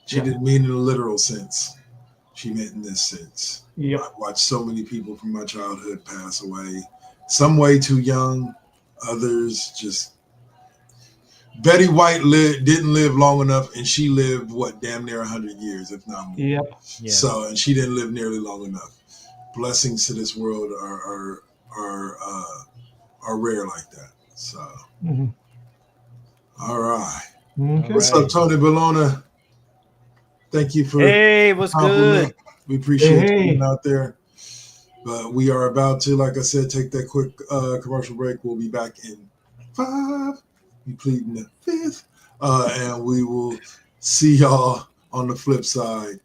She didn't mean in a literal sense. She meant in this sense. Yep. I've watched so many people from my childhood pass away, some way too young, others just. Betty White didn't live long enough, and she lived damn near 100 years, if not more. Yep. Yeah. So, and she didn't live nearly long enough. Blessings to this world are rare like that. So, All right. Okay. What's up, Tony Bologna? Thank you for what's good? We appreciate you being out there. But we are about to, like I said, take that quick commercial break. We'll be back in 5. We pleading the 5th. And we will see y'all on the flip side.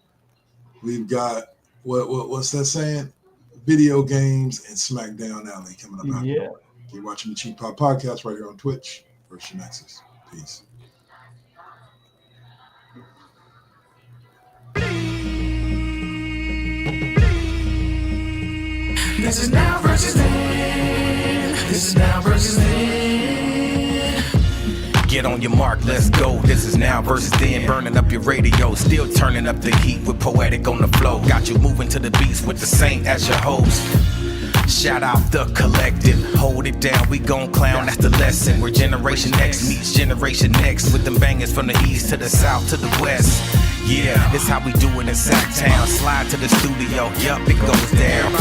We've got what's that saying? Video games and SmackDown Alley coming up. Yeah. You're watching the Cheap Pop Podcast right here on Twitch. First GenXers. Peace. This is now versus then. This is now versus then. Get on your mark, let's go. This is now versus then. Burning up your radio, still turning up the heat with Poetic on the flow. Got you moving to the beats with the Saint as your host. Shout out the collective, hold it down, we gon' clown, that's the lesson. Where Generation X meets Generation Next, with them bangers from the east to the south to the west. Yeah, this how we do it in Sacktown. Slide to the studio, yup, it goes down.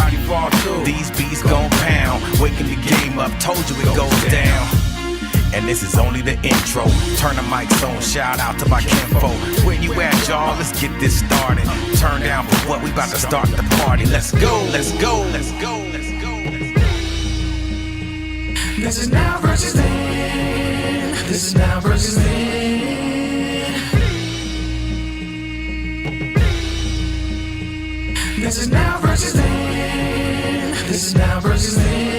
These beats gon' pound, waking the game up, told you it goes down. And this is only the intro. Turn the mics on, shout out to my kinfolk. Where you at, y'all? Let's get this started. Turn down for what? We about to start the party. Let's go, let's go, let's go, let's go, let's go. This is now versus then. This is now versus then. is now versus then.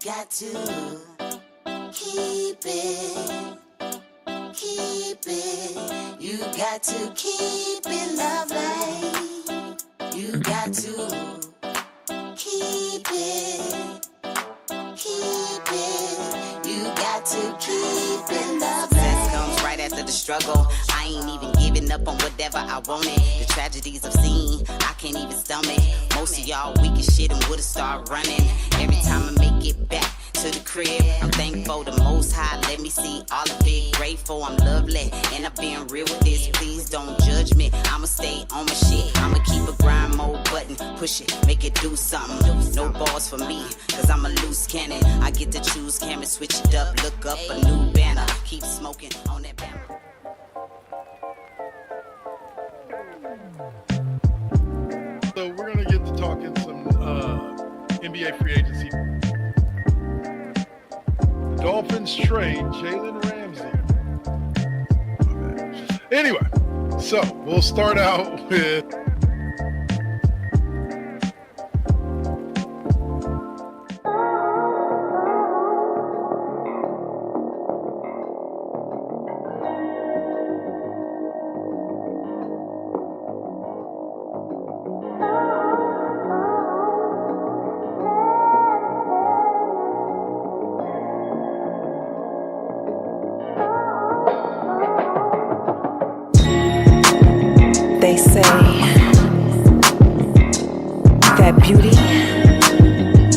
Got to keep it. You got to keep it lovely. You got to keep it. You got to keep it lovely. Success comes right after the struggle. I ain't even giving up on whatever I wanted. The tragedies I've seen, I can't even stomach. Most of y'all weak as shit and would've started running. Every time I make it back to the crib, I'm thankful the Most High let me see all of it. Grateful I'm lovely, and I've been real with this. Please don't judge me, I'ma stay on my shit. I'ma keep a grind mode button, push it, make it do something. No balls for me, cause I'm a loose cannon. I get to choose camera, switch it up, look up a new banner. Keep smoking on that banner. So we're gonna get to talking some NBA free agency. The Dolphins trade Jalen Ramsey. Anyway, so we'll start out with They say that beauty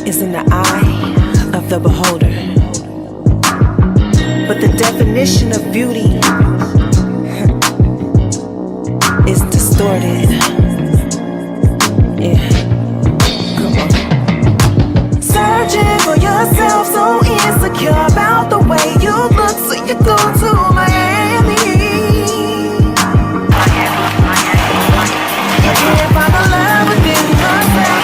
is in the eye of the beholder. But the definition of beauty is distorted. Yeah. Come on. Searching for yourself, so insecure about the way you look, so you go to Miami. You can't find the love within yourself.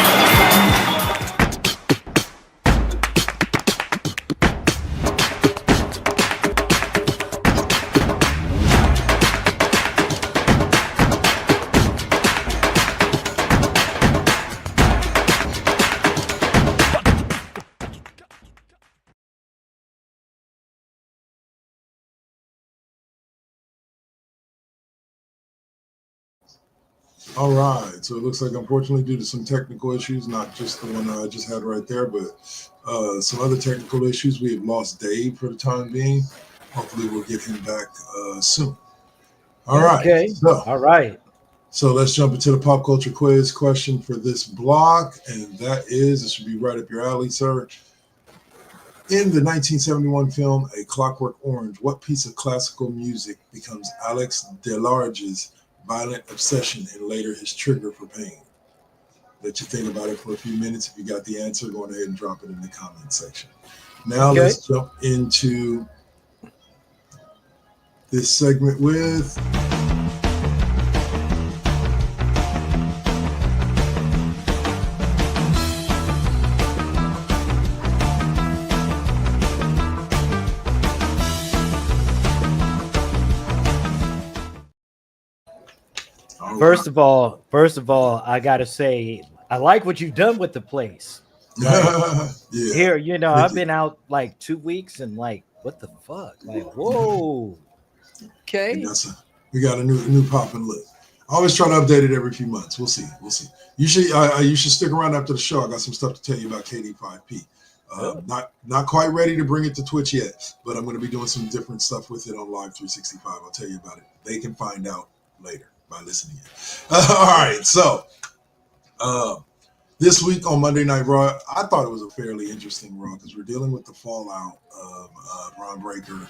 All right, so it looks like, unfortunately, due to some technical issues, not just the one I just had right there, but some other technical issues, we have lost Dave for the time being. Hopefully, we'll get him back soon. All right. Okay. So, all right. So let's jump into the pop culture quiz question for this block, and that is, it should be right up your alley, sir. In the 1971 film A Clockwork Orange, what piece of classical music becomes Alex DeLarge's violent obsession and later his trigger for pain? Let you think about it for a few minutes. If you got the answer, go ahead and drop it in the comment section. Now let's jump into this segment with First of all, I gotta say, I like what you've done with the place. Like, yeah. Here, you know, I've been out like 2 weeks and like, what the fuck? Like, whoa. Okay. We got a new pop and look. I always try to update it every few months. We'll see. You should stick around after the show. I got some stuff to tell you about KD5P. Not quite ready to bring it to Twitch yet, but I'm going to be doing some different stuff with it on Live 365. I'll tell you about it. They can find out later. by listening. All right, so this week on Monday Night Raw, I thought it was a fairly interesting Raw because we're dealing with the fallout of Braun Breaker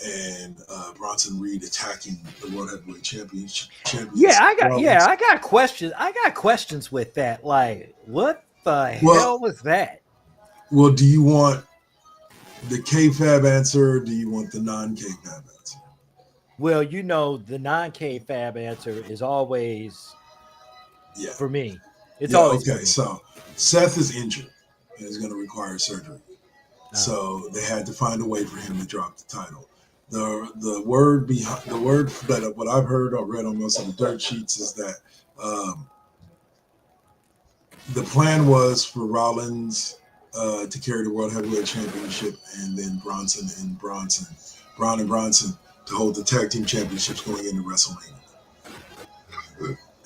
and Bronson Reed attacking the World Heavyweight Champions. Yeah, I got questions. I got questions with that. Like, what the hell was that? Well, do you want the kayfabe answer or do you want the non-kayfabe answer? Well, the non-kayfabe answer is always for me. It's always okay. So Seth is injured and is going to require surgery. So they had to find a way for him to drop the title. The word that what I've heard or read on most of the dirt sheets is that the plan was for Rollins to carry the World Heavyweight Championship, and then Braun and Bronson to hold the Tag Team Championships going into WrestleMania.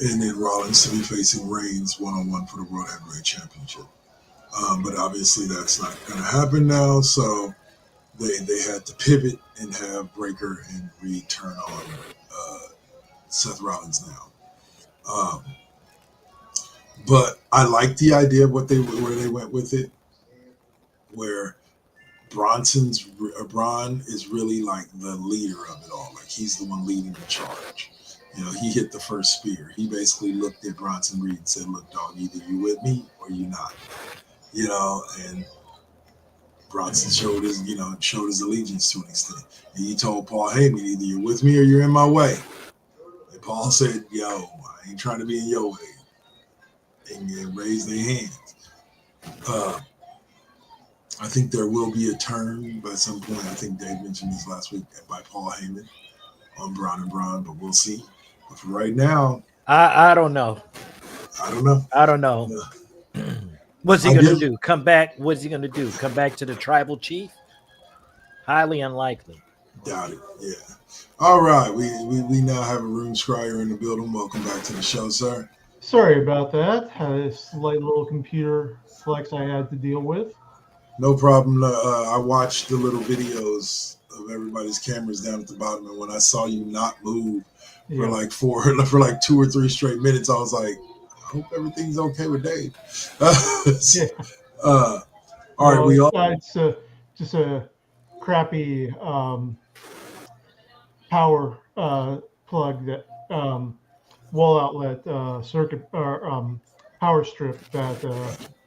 And then Rollins to be facing Reigns one-on-one for the World Heavyweight Championship. But obviously that's not going to happen now, so they had to pivot and have Breaker and Reed turn on Seth Rollins now. But I like the idea of where they went with it, where Braun is really like the leader of it all. Like he's the one leading the charge. He hit the first spear. He basically looked at Bronson Reed and said, "Look, dog, either you with me or you not." And Bronson showed his allegiance to an extent. And he told Paul Heyman, either you're with me or you're in my way. And Paul said, "Yo, I ain't trying to be in your way." And raised their hands. I think there will be a turn by some point. I think Dave mentioned this last week by Paul Heyman on Braun and Braun, but we'll see. But for right now, I don't know. I don't know. Yeah. What's he going to do? Come back? What's he going to do? Come back to the tribal chief? Highly unlikely. Doubt it. Yeah. All right. We now have a room scryer in the building. Welcome back to the show, sir. Sorry about that. Had a slight little computer flex I had to deal with. No problem. I watched the little videos of everybody's cameras down at the bottom, and when I saw you not move for like 2 or 3 straight minutes, I was like, I hope everything's okay with Dave. All right, it's just a crappy power plug that wall outlet circuit or power strip that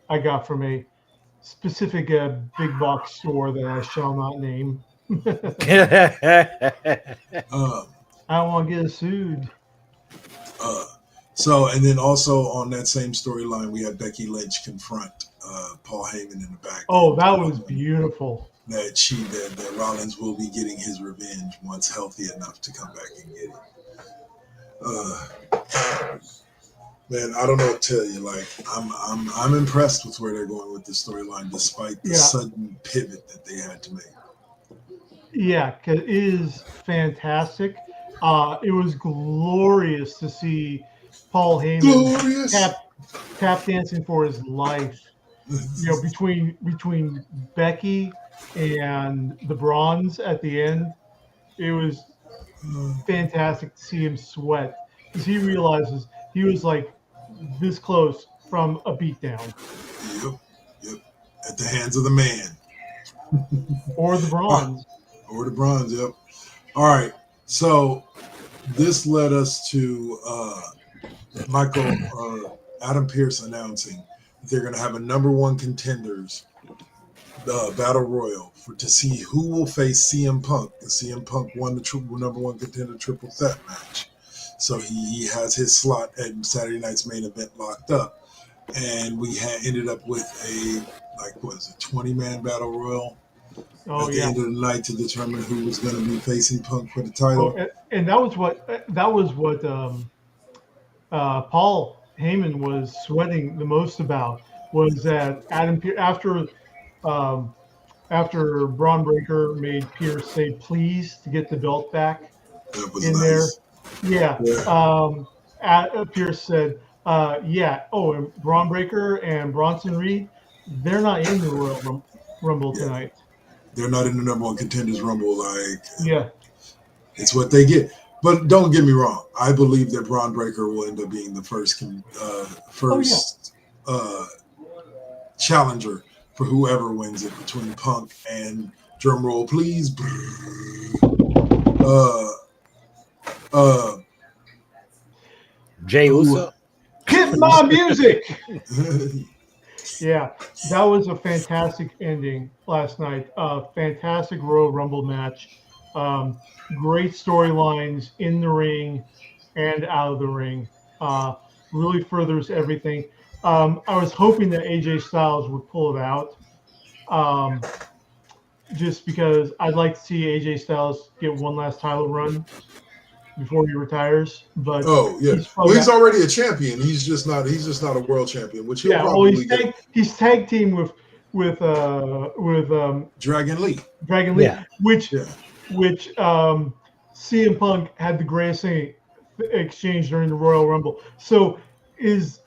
I got from a specific big box store that I shall not name. I don't want to get sued. And then also on that same storyline, we had Becky Lynch confront Paul Heyman in the back. Oh, that was beautiful. That Rollins will be getting his revenge once healthy enough to come back and get it. Man, I don't know what to tell you. Like, I'm impressed with where they're going with the storyline, despite the sudden pivot that they had to make. Yeah, because it is fantastic. It was glorious to see Paul Heyman tap dancing for his life. Between Becky and the Bronze at the end, it was fantastic to see him sweat because he realizes he was like this close from a beatdown. Yep. At the hands of the man. Or the Bronze. Or the Bronze, yep. All right. So this led us to Adam Pearce announcing that they're going to have a number 1 contenders battle royal to see who will face CM Punk. And CM Punk won the number 1 contender triple threat match. So he has his slot at Saturday night's main event locked up. And we ended up with a 20-man battle royal at the end of the night to determine who was going to be facing Punk for the title. And that was what Paul Heyman was sweating the most about, was that Adam Pearce, after Braun Breaker made Pearce say please to get the belt back in nice. There. Yeah. Pearce said, and Braun Breaker and Bronson Reed, they're not in the Royal Rumble tonight. They're not in the number 1 contenders Rumble. It's what they get. But don't get me wrong. I believe that Braun Breaker will end up being the first challenger for whoever wins it between Punk and, drumroll please, Jay Uso. Hit my music. Yeah, that was a fantastic ending last night. Fantastic Royal Rumble match. Great storylines in the ring and out of the ring. Really furthers everything. I was hoping that AJ Styles would pull it out, just because I'd like to see AJ Styles get one last title run before he retires. But he's already a champion. He's just not a world champion, which he'll probably get. He's tag team with Dragon Lee. Which CM Punk had the greatest thing exchange during the Royal Rumble. So is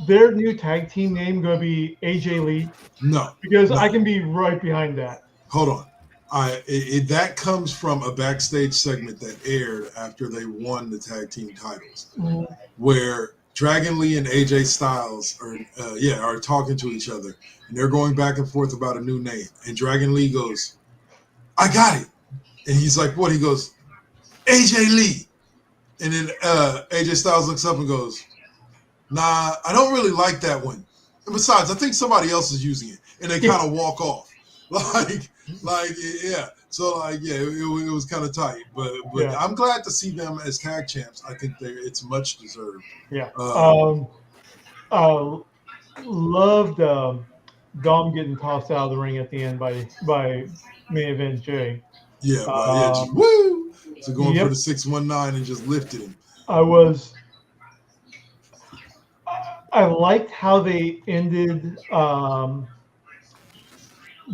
their new tag team name going to be AJ Lee? No, because I can be right behind that. Hold on. That comes from a backstage segment that aired after they won the tag team titles, where Dragon Lee and AJ Styles are talking to each other, and they're going back and forth about a new name. And Dragon Lee goes, "I got it," and he's like, "What?" He goes, "AJ Lee," and then AJ Styles looks up and goes, "Nah, I don't really like that one. And besides, I think somebody else is using it," and they kind of walk off. It was kind of tight, but I'm glad to see them as tag champs. I think it's much deserved. Yeah. Loved Dom getting tossed out of the ring at the end by main event Jay. Yeah, woo! So going for the 619 and just lifted him. I liked how they ended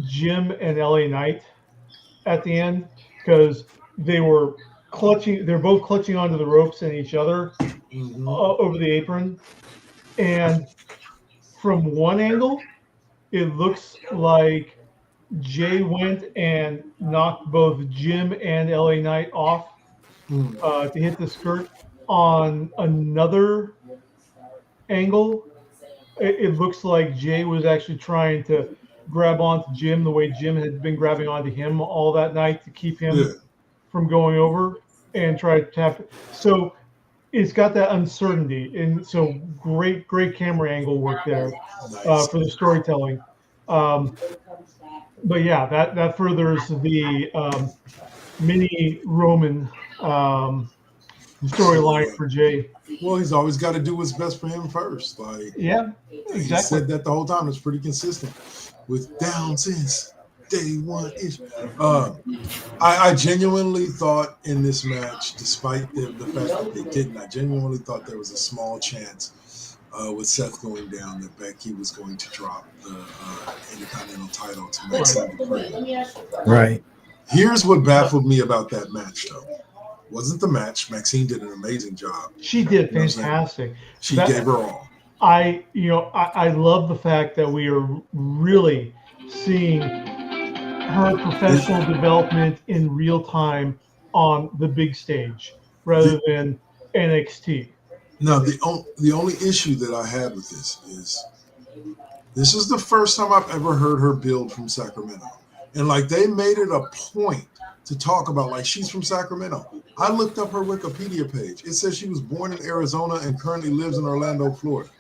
Jim and LA Knight at the end, because they were clutching. They're both clutching onto the ropes and each other over the apron. And from one angle, it looks like Jay went and knocked both Jim and LA Knight off to hit the skirt. On another angle, it looks like Jay was actually trying to grab onto Jim the way Jim had been grabbing onto him all that night to keep him from going over and try to tap it. So it's got that uncertainty, and so great camera angle work there for the storytelling. But yeah, that furthers the mini Roman storyline for Jay. Well, he's always got to do what's best for him first. Exactly. He said that the whole time. It's pretty consistent with down since day one. I genuinely thought in this match, despite the fact that they didn't, I genuinely thought there was a small chance with Seth going down that Becky was going to drop the Intercontinental title to Maxine Dupri. Right. Here's what baffled me about that match, though. Wasn't the match. Maxine did an amazing job. She did fantastic. She gave her all. I love the fact that we are really seeing her professional development in real time on the big stage rather than NXT. Now, the only issue that I had with this is the first time I've ever heard her build from Sacramento. And they made it a point to talk about, she's from Sacramento. I looked up her Wikipedia page. It says she was born in Arizona and currently lives in Orlando, Florida.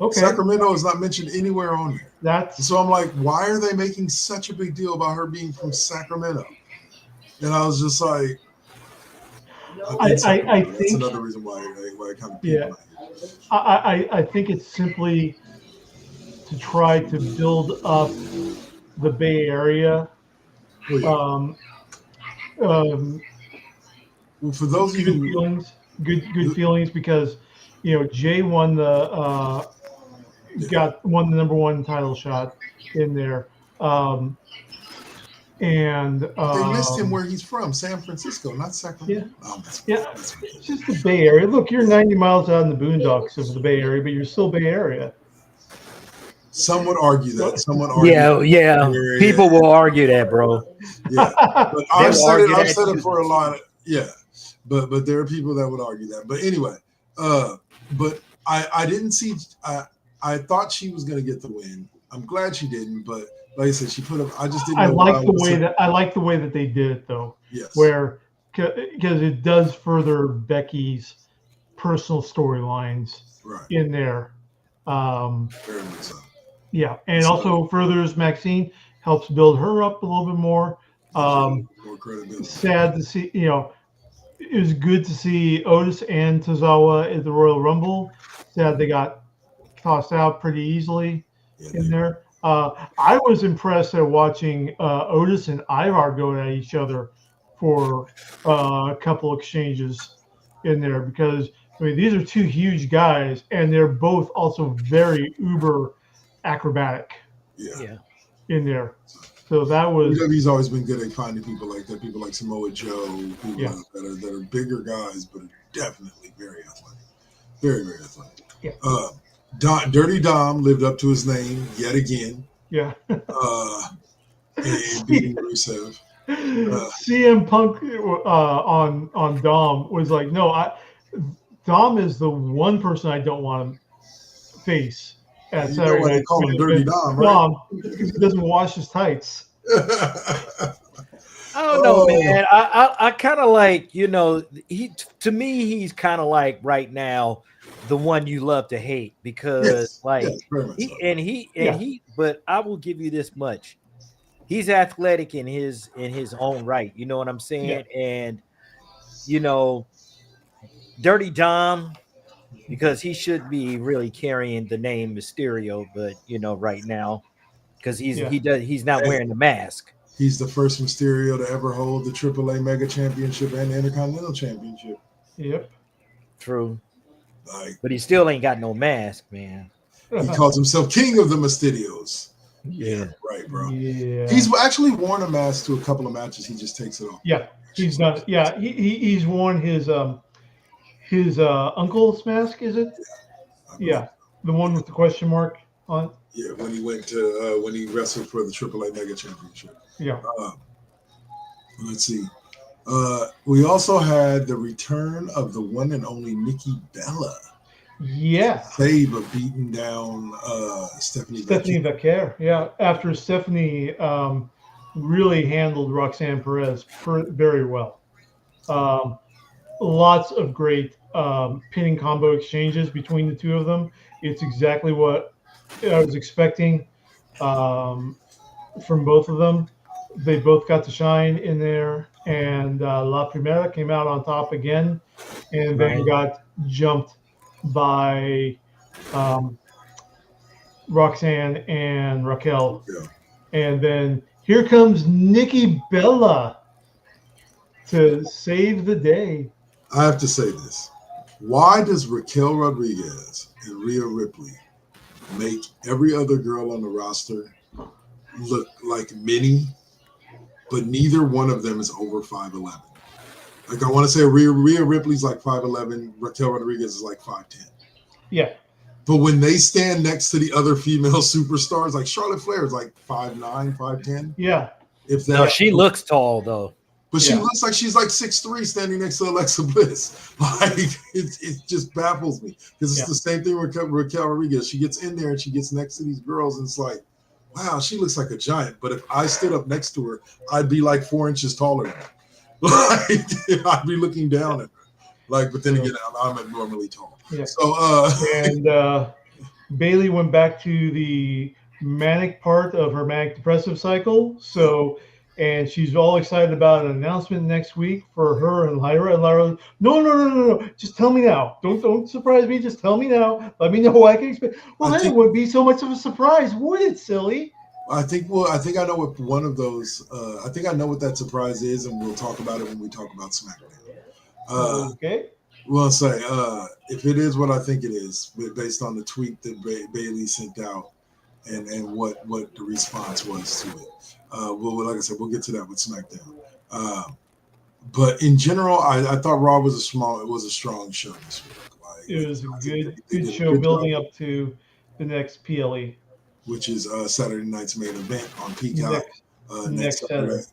Okay. Sacramento is not mentioned anywhere on here. So I'm like, why are they making such a big deal about her being from Sacramento? And I was just like, I think think another reason why I kind of I think it's simply to try to build up the Bay Area. Well, for those of you good feelings, because Jay won the number one title shot in there, and they missed him where he's from, San Francisco, not Sacramento. It's just the Bay Area. Look, you're 90 miles out in the boondocks of the Bay Area, but you're still Bay Area. Some would argue that. Yeah. People will argue that, bro. Yeah, but I've said it for a lot. but there are people that would argue that. But anyway, but I didn't see. I thought she was going to get the win. I'm glad she didn't, but like I said, she put up. I just didn't. I know like the way that they did it though. Yes. Where because it does further Becky's personal storylines in there. Very much so. Yeah, and also furthers Maxine, helps build her up a little bit more. More credibility. Sad to see, it was good to see Otis and Tozawa at the Royal Rumble. Sad they got tossed out pretty easily in there. I was impressed at watching Otis and Ivar go at each other for a couple exchanges in there because I mean these are two huge guys and they're both also very uber acrobatic. Yeah. In there. So that was. WWE's always been good at finding people like that. People like Samoa Joe, people that are bigger guys, but are definitely very athletic. Very, very athletic. Yeah. Dirty Dom lived up to his name yet again. Yeah. And beating Rusev. CM Punk on Dom was like, no, Dom is the one person I don't want to face. At Saturday night. They call him Dirty Dom, right? Dom, because he doesn't wash his tights. I don't know, man. I kind of like, to me, he's kind of like right now the one you love to hate because but I will give you this much. He's athletic in his own right. You know what I'm saying? Yeah. And, Dirty Dom, because he should be really carrying the name Mysterio, but right now, because he's not wearing the mask. He's the first Mysterio to ever hold the AAA Mega Championship and the Intercontinental Championship. Yep. True. But he still ain't got no mask, man. He calls himself King of the Mysterios. Yeah. Right, bro. Yeah. He's actually worn a mask to a couple of matches. He just takes it off. Yeah. He's done. Yeah. He's worn his uncle's mask, is it? Yeah, the one with the question mark on. Yeah, when he went to when he wrestled for the AAA Mega Championship. Yeah. Let's see. We also had the return of the one and only Nikki Bella. Yeah. Save of beating down Stephanie Becker. Yeah, after Stephanie really handled Roxanne Perez very well. Lots of great pinning combo exchanges between the two of them. It's exactly what I was expecting from both of them. They both got to shine in there, and La Primera came out on top again, and then got jumped by Roxanne and Raquel. Yeah. And then here comes Nikki Bella to save the day. I have to say this. Why does Raquel Rodriguez and Rhea Ripley make every other girl on the roster look like mini, but neither one of them is over 5'11"? Like I want to say Rhea Ripley's like 5'11", Raquel Rodriguez is like 5'10". Yeah. But when they stand next to the other female superstars, like Charlotte Flair is like 5'9", 5'10". Yeah. If that, no, she looks tall though. But she looks like she's like 6'3" standing next to Alexa Bliss. Like it just baffles me because it's the same thing with Raquel Rodriguez. She gets in there and she gets next to these girls and it's like, wow, she looks like a giant. But if I stood up next to her, I'd be like 4 inches taller than her. Like I'd be looking down at her. Like, but then again, I'm abnormally tall. Yeah. So and Bailey went back to the manic part of her manic depressive cycle. So. And she's all excited about an announcement next week for her and Lyra. And Lyra, no. Just tell me now. Don't surprise me. Just tell me now. Let me know what I can expect. Well, then it wouldn't be so much of a surprise, would it, silly? I think I know what one of those. I think I know what that surprise is, and we'll talk about it when we talk about SmackDown. Okay. Well, say if it is what I think it is, based on the tweet that Bailey sent out, and what the response was to it. Well, like I said, we'll get to that with SmackDown. But in general, I thought Raw was a strong show this week. Like, it was a good show building up to the next PLE, which is Saturday night's main event on Peacock next Saturday.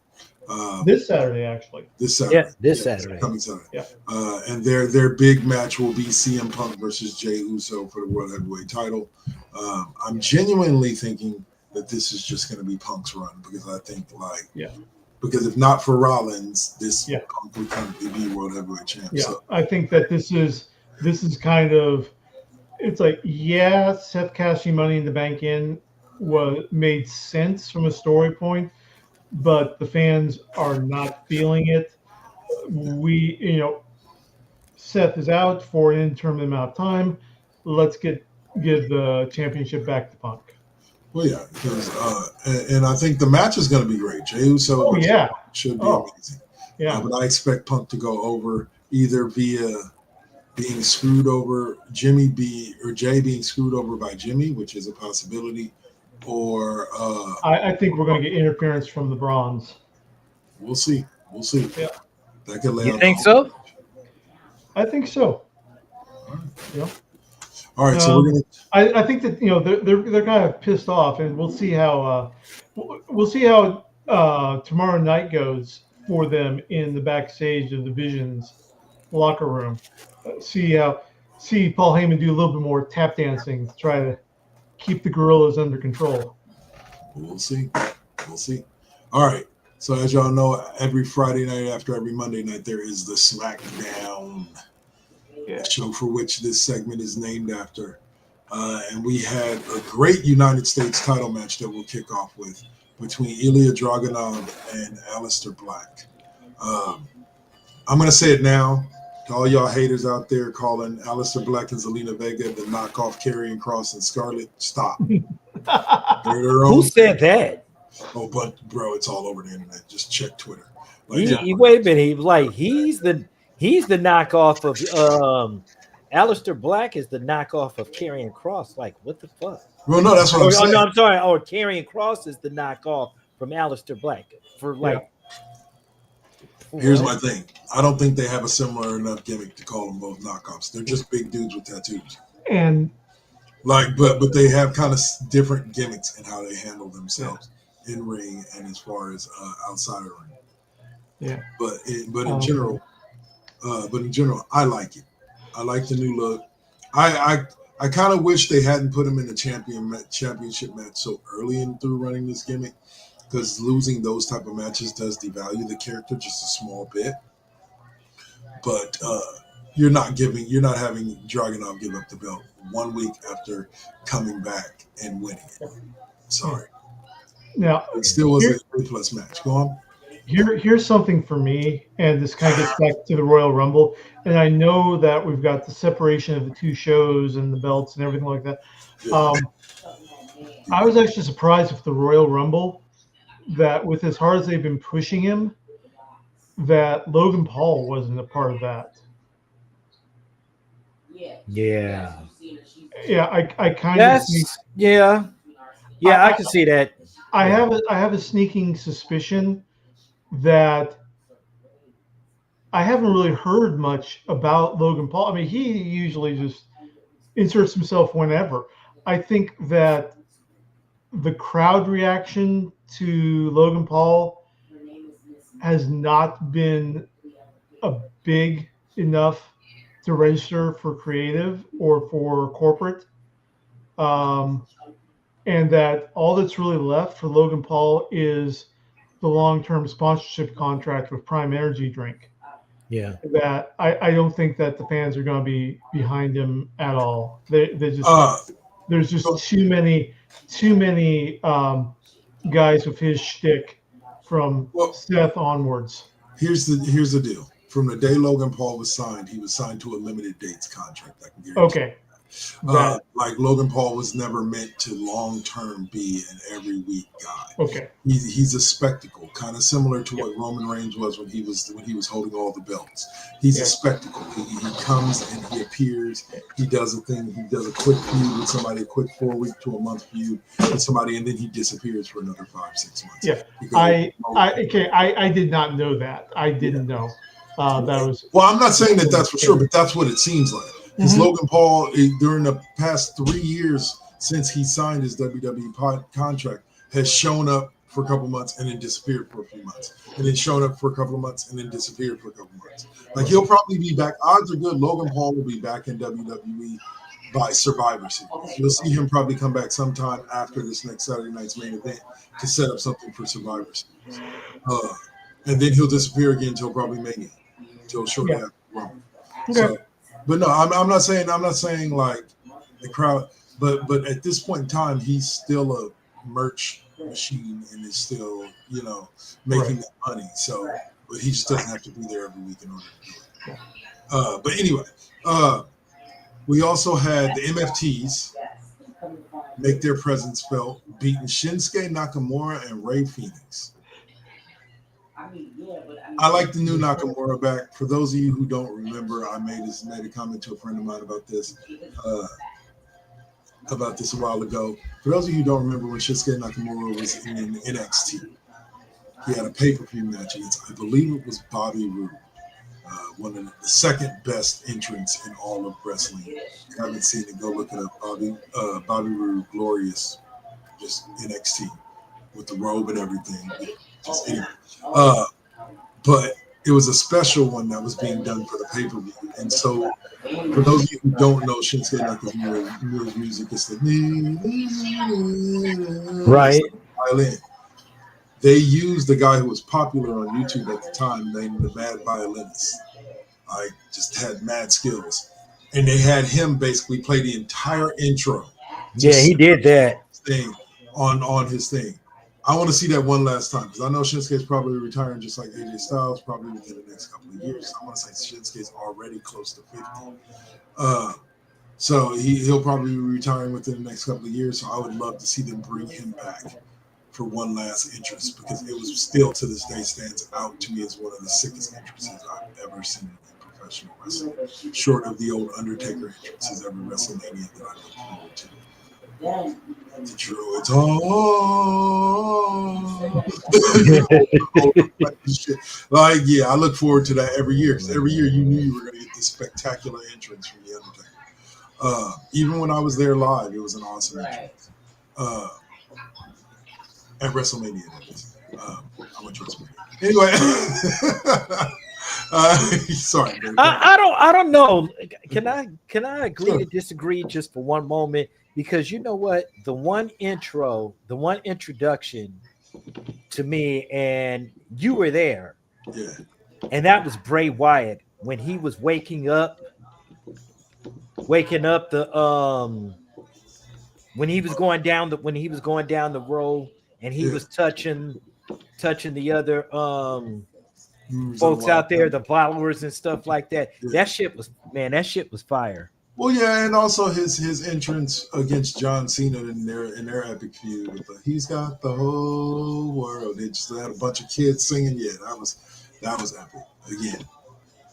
This Saturday, actually. This Saturday. Yeah, this Saturday. Coming Saturday. Yeah. And their big match will be CM Punk versus Jey Uso for the World Heavyweight title. I'm genuinely thinking that this is just going to be Punk's run because I think because if not for Rollins, this Punk would currently be World Heavyweight champ. Yeah, So, I think that this is kind of, it's like, Seth cashing Money in the Bank in made sense from a story point, but the fans are not feeling it. Seth is out for an interim amount of time. Let's give the championship back to Punk. well, yeah, because and I think the match is going to be great. Jey Uso should be amazing. Yeah, but I expect Punk to go over either via being screwed over, Jay being screwed over by Jimmy, which is a possibility, or I think we're going to get interference from the Bronze. We'll see. Yeah, That could lay You out think so? I think so. Yeah. All right, so we're gonna. I think that they're kind of pissed off, and we'll see how tomorrow night goes for them in the backstage of the Vision's locker room. See Paul Heyman do a little bit more tap dancing to try to keep the Gorillas under control. We'll see. All right. So as y'all know, every Friday night after every Monday night, there is the SmackDown show for which this segment is named after. And we had a great United States title match that we'll kick off with between Ilya Dragunov and Aleister Black. I'm going to say it now to all y'all haters out there calling Aleister Black and Zelina Vega the knockoff Karrion Kross and Scarlett. Stop. Who said that? Oh, but bro, it's all over the internet. Just check Twitter. Wait a minute. He's the knockoff of Aleister Black is the knockoff of Karrion Kross. Like, what the fuck? Well, no, that's what I'm saying. Oh, no, I'm sorry. Or Karrion Kross is the knockoff from Aleister Black. Here's my thing. I don't think they have a similar enough gimmick to call them both knockoffs. They're just big dudes with tattoos. And but they have kind of different gimmicks in how they handle themselves in ring and as far as outside of the ring. Yeah. But in general, I like it. I like the new look. I kind of wish they hadn't put him in a championship match so early through running this gimmick, because losing those type of matches does devalue the character just a small bit. But you're not having Dragunov give up the belt 1 week after coming back and winning it. Sorry. Now it still was a 3+ match. Go on. Here's something for me, and this kind of gets back to the Royal Rumble. And I know that we've got the separation of the two shows and the belts and everything like that. I was actually surprised with the Royal Rumble that, with as hard as they've been pushing him, that Logan Paul wasn't a part of that. Yeah. I kind of think, I can see that. I have a sneaking suspicion that I haven't really heard much about Logan Paul. I mean, he usually just inserts himself whenever. I think that the crowd reaction to Logan Paul has not been big enough to register for creative or for corporate. And that all that's really left for Logan Paul is the long-term sponsorship contract with Prime Energy Drink. Yeah. That I don't think that the fans are going to be behind him at all. There's just too many guys with his shtick from Seth onwards. Here's the deal. From the day Logan Paul was signed, he was signed to a limited dates contract. I can guarantee. Okay. Like Logan Paul was never meant to long-term be an every week guy. Okay. He's a spectacle, kind of similar to what Roman Reigns was when he was holding all the belts. He's a spectacle. He comes and he appears. He does a thing. He does a quick feud with somebody, a quick 4-week to a month feud with somebody, and then he disappears for another 5-6 months. Yeah. I did not know that. I didn't know that was. Well, I'm not saying that that's for sure, but that's what it seems like. Because Logan Paul, during the past 3 years since he signed his WWE contract, has shown up for a couple months and then disappeared for a few months, and then showed up for a couple of months and then disappeared for a couple of months. Like he'll probably be back. Odds are good. Logan Paul will be back in WWE by Survivor Series. You'll see him probably come back sometime after this next Saturday night's main event to set up something for Survivor Series. And then he'll disappear again until probably Mania, until shortly after Rumble. Okay. So, but no, I'm not saying like the crowd, but at this point in time, he's still a merch machine and is still, making that money. So, but he just doesn't have to be there every week in order to do it. But anyway, we also had the MFTs make their presence felt, beating Shinsuke Nakamura and Rey Fenix. I like the new Nakamura back. For those of you who don't remember, I made a comment to a friend of mine about this a while ago. For those of you who don't remember, when Shinsuke Nakamura was in NXT, he had a pay-per-view match against, I believe it was Bobby Roode, one of the second best entrants in all of wrestling. If you haven't seen it, go look it up. Bobby Roode, glorious, just NXT with the robe and everything. Just anyway. But it was a special one that was being done for the pay-per-view. And so, for those of you who don't know Shinsuke Nakamura's music, it's the right violin. They used the guy who was popular on YouTube at the time, named the Mad Violinist. Like, just had mad skills. And they had him basically play the entire intro. Yeah, he did that thing on his thing. I want to see that one last time because I know Shinsuke's probably retiring just like AJ Styles, probably within the next couple of years. I want to say Shinsuke's already close to 50. So he'll probably be retiring within the next couple of years. So I would love to see them bring him back for one last entrance because it was still to this day stands out to me as one of the sickest entrances I've ever seen in professional wrestling, short of the old Undertaker entrances every WrestleMania that I look forward to. The Druids, like, yeah, I look forward to that every year because every year you knew you were going to get this spectacular entrance from the Undertaker. Even when I was there live, it was an awesome entrance. At WrestleMania, that is. I went to WrestleMania. Anyway, sorry. I don't know. Can I agree to disagree just for one moment? Because you know what, the one introduction to me, and you were there, and that was Bray Wyatt when he was waking up the when he was going down the road, and he was touching the other folks out there, the followers and stuff like that. That shit was fire. Well, yeah, and also his entrance against John Cena in their epic feud with he's got the whole world. They just had a bunch of kids singing. Yeah, that was epic. Again,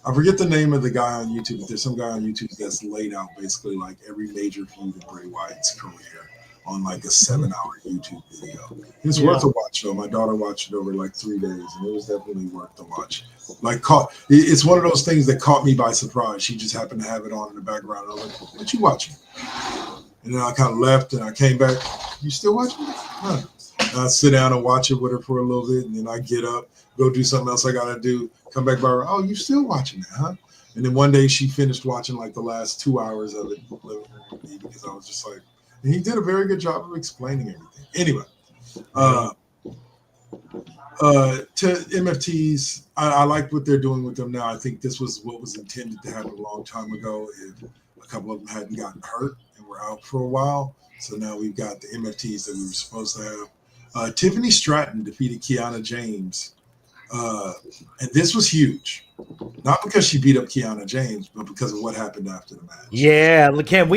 I forget the name of the guy on YouTube, but there's some guy on YouTube that's laid out basically like every major feud of Bray Wyatt's career on like a 7-hour YouTube video. It's worth a watch though. My daughter watched it over like 3 days, and it was definitely worth the watch. Like it's one of those things that caught me by surprise. She just happened to have it on in the background. I was like, "What you watching?" And then I kind of left, and I came back. You still watching it? Huh. And I sit down and watch it with her for a little bit, and then I get up, go do something else I gotta do, come back by her. Oh, you still watching it, huh? And then one day she finished watching like the last 2 hours of it because I was just like, and he did a very good job of explaining everything. Anyway, to MFTs, I like what they're doing with them now. I think this was what was intended to happen a long time ago if a couple of them hadn't gotten hurt and were out for a while. So now we've got the MFTs that we were supposed to have. Tiffany Stratton defeated Kiana James. And this was huge. Not because she beat up Kiana James, but because of what happened after the match. Yeah, can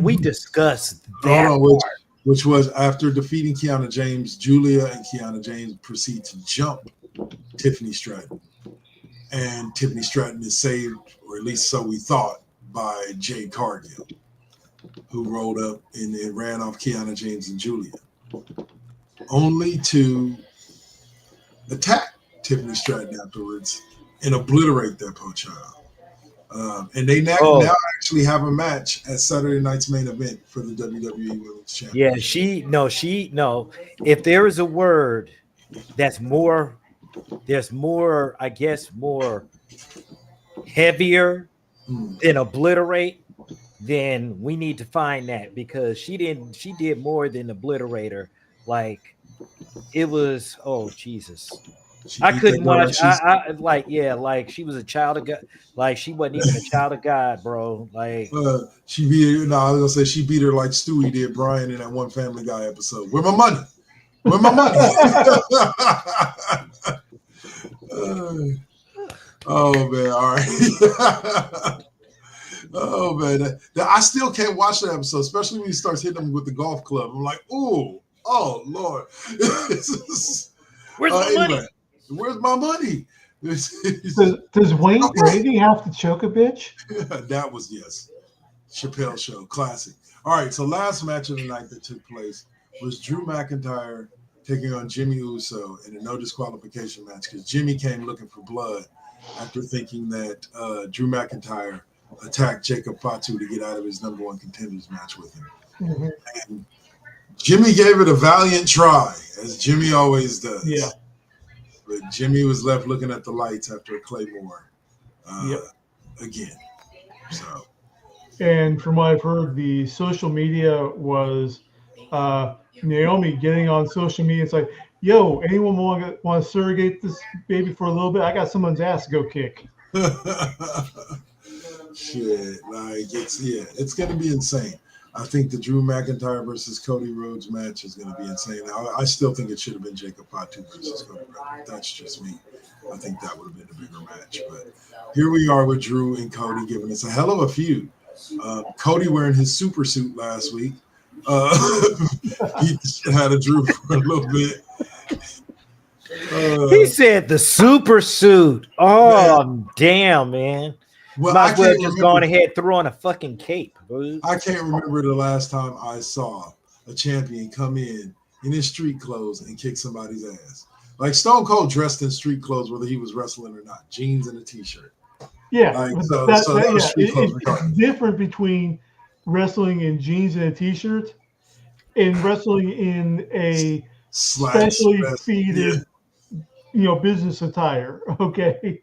we discuss that? Which was after defeating Kiana James, Julia and Kiana James proceed to jump Tiffany Stratton. And Tiffany Stratton is saved, or at least so we thought, by Jade Cargill, who rolled up and ran off Kiana James and Julia, only to attack Tiffany Stratton afterwards and obliterate that poor child. And they now Oh. actually have a match at Saturday night's main event for the WWE Women's Championship. Yeah, if there is a word that's more, there's more, I guess, more heavier than obliterate, then we need to find that, because she did more than obliterator. Like, it was, oh Jesus. I couldn't watch. Like she was a child of God. Like, she wasn't even a child of God, bro. Like, she beat her. No, I was gonna say she beat her like Stewie did Brian in that one Family Guy episode. Where my money? Where my money? Oh man! All right. Oh man, I still can't watch that episode, especially when he starts hitting them with the golf club. I'm like, ooh, oh Lord. where's my money? Where's my money? Does Wayne Brady have to choke a bitch? That was, yes. Chappelle Show, classic. All right, so last match of the night that took place was Drew McIntyre taking on Jimmy Uso in a no disqualification match, because Jimmy came looking for blood after thinking that Drew McIntyre attacked Jacob Fatu to get out of his number one contenders match with him. Mm-hmm. And Jimmy gave it a valiant try, as Jimmy always does. Yeah. But Jimmy was left looking at the lights after a Claymore again. So, and from what I've heard, the social media was Naomi getting on social media. It's like, yo, anyone want to surrogate this baby for a little bit? I got someone's ass to go kick. Shit, like it's gonna be insane. I think the Drew McIntyre versus Cody Rhodes match is going to be insane. I still think it should have been Jacob Fatu versus Cody Rhodes. That's just me. I think that would have been a bigger match. But here we are with Drew and Cody giving us a hell of a feud. Cody wearing his super suit last week. He had a Drew for a little bit. He said the super suit. Oh, man. Damn, man. Well, might as well just gone ahead, threw on a fucking cape. Bro. I can't remember the last time I saw a champion come in his street clothes and kick somebody's ass. Like Stone Cold dressed in street clothes, whether he was wrestling or not, jeans and a t-shirt. Yeah, like, it's different between wrestling in jeans and a t-shirt and wrestling in a specially feeded, business attire. Okay.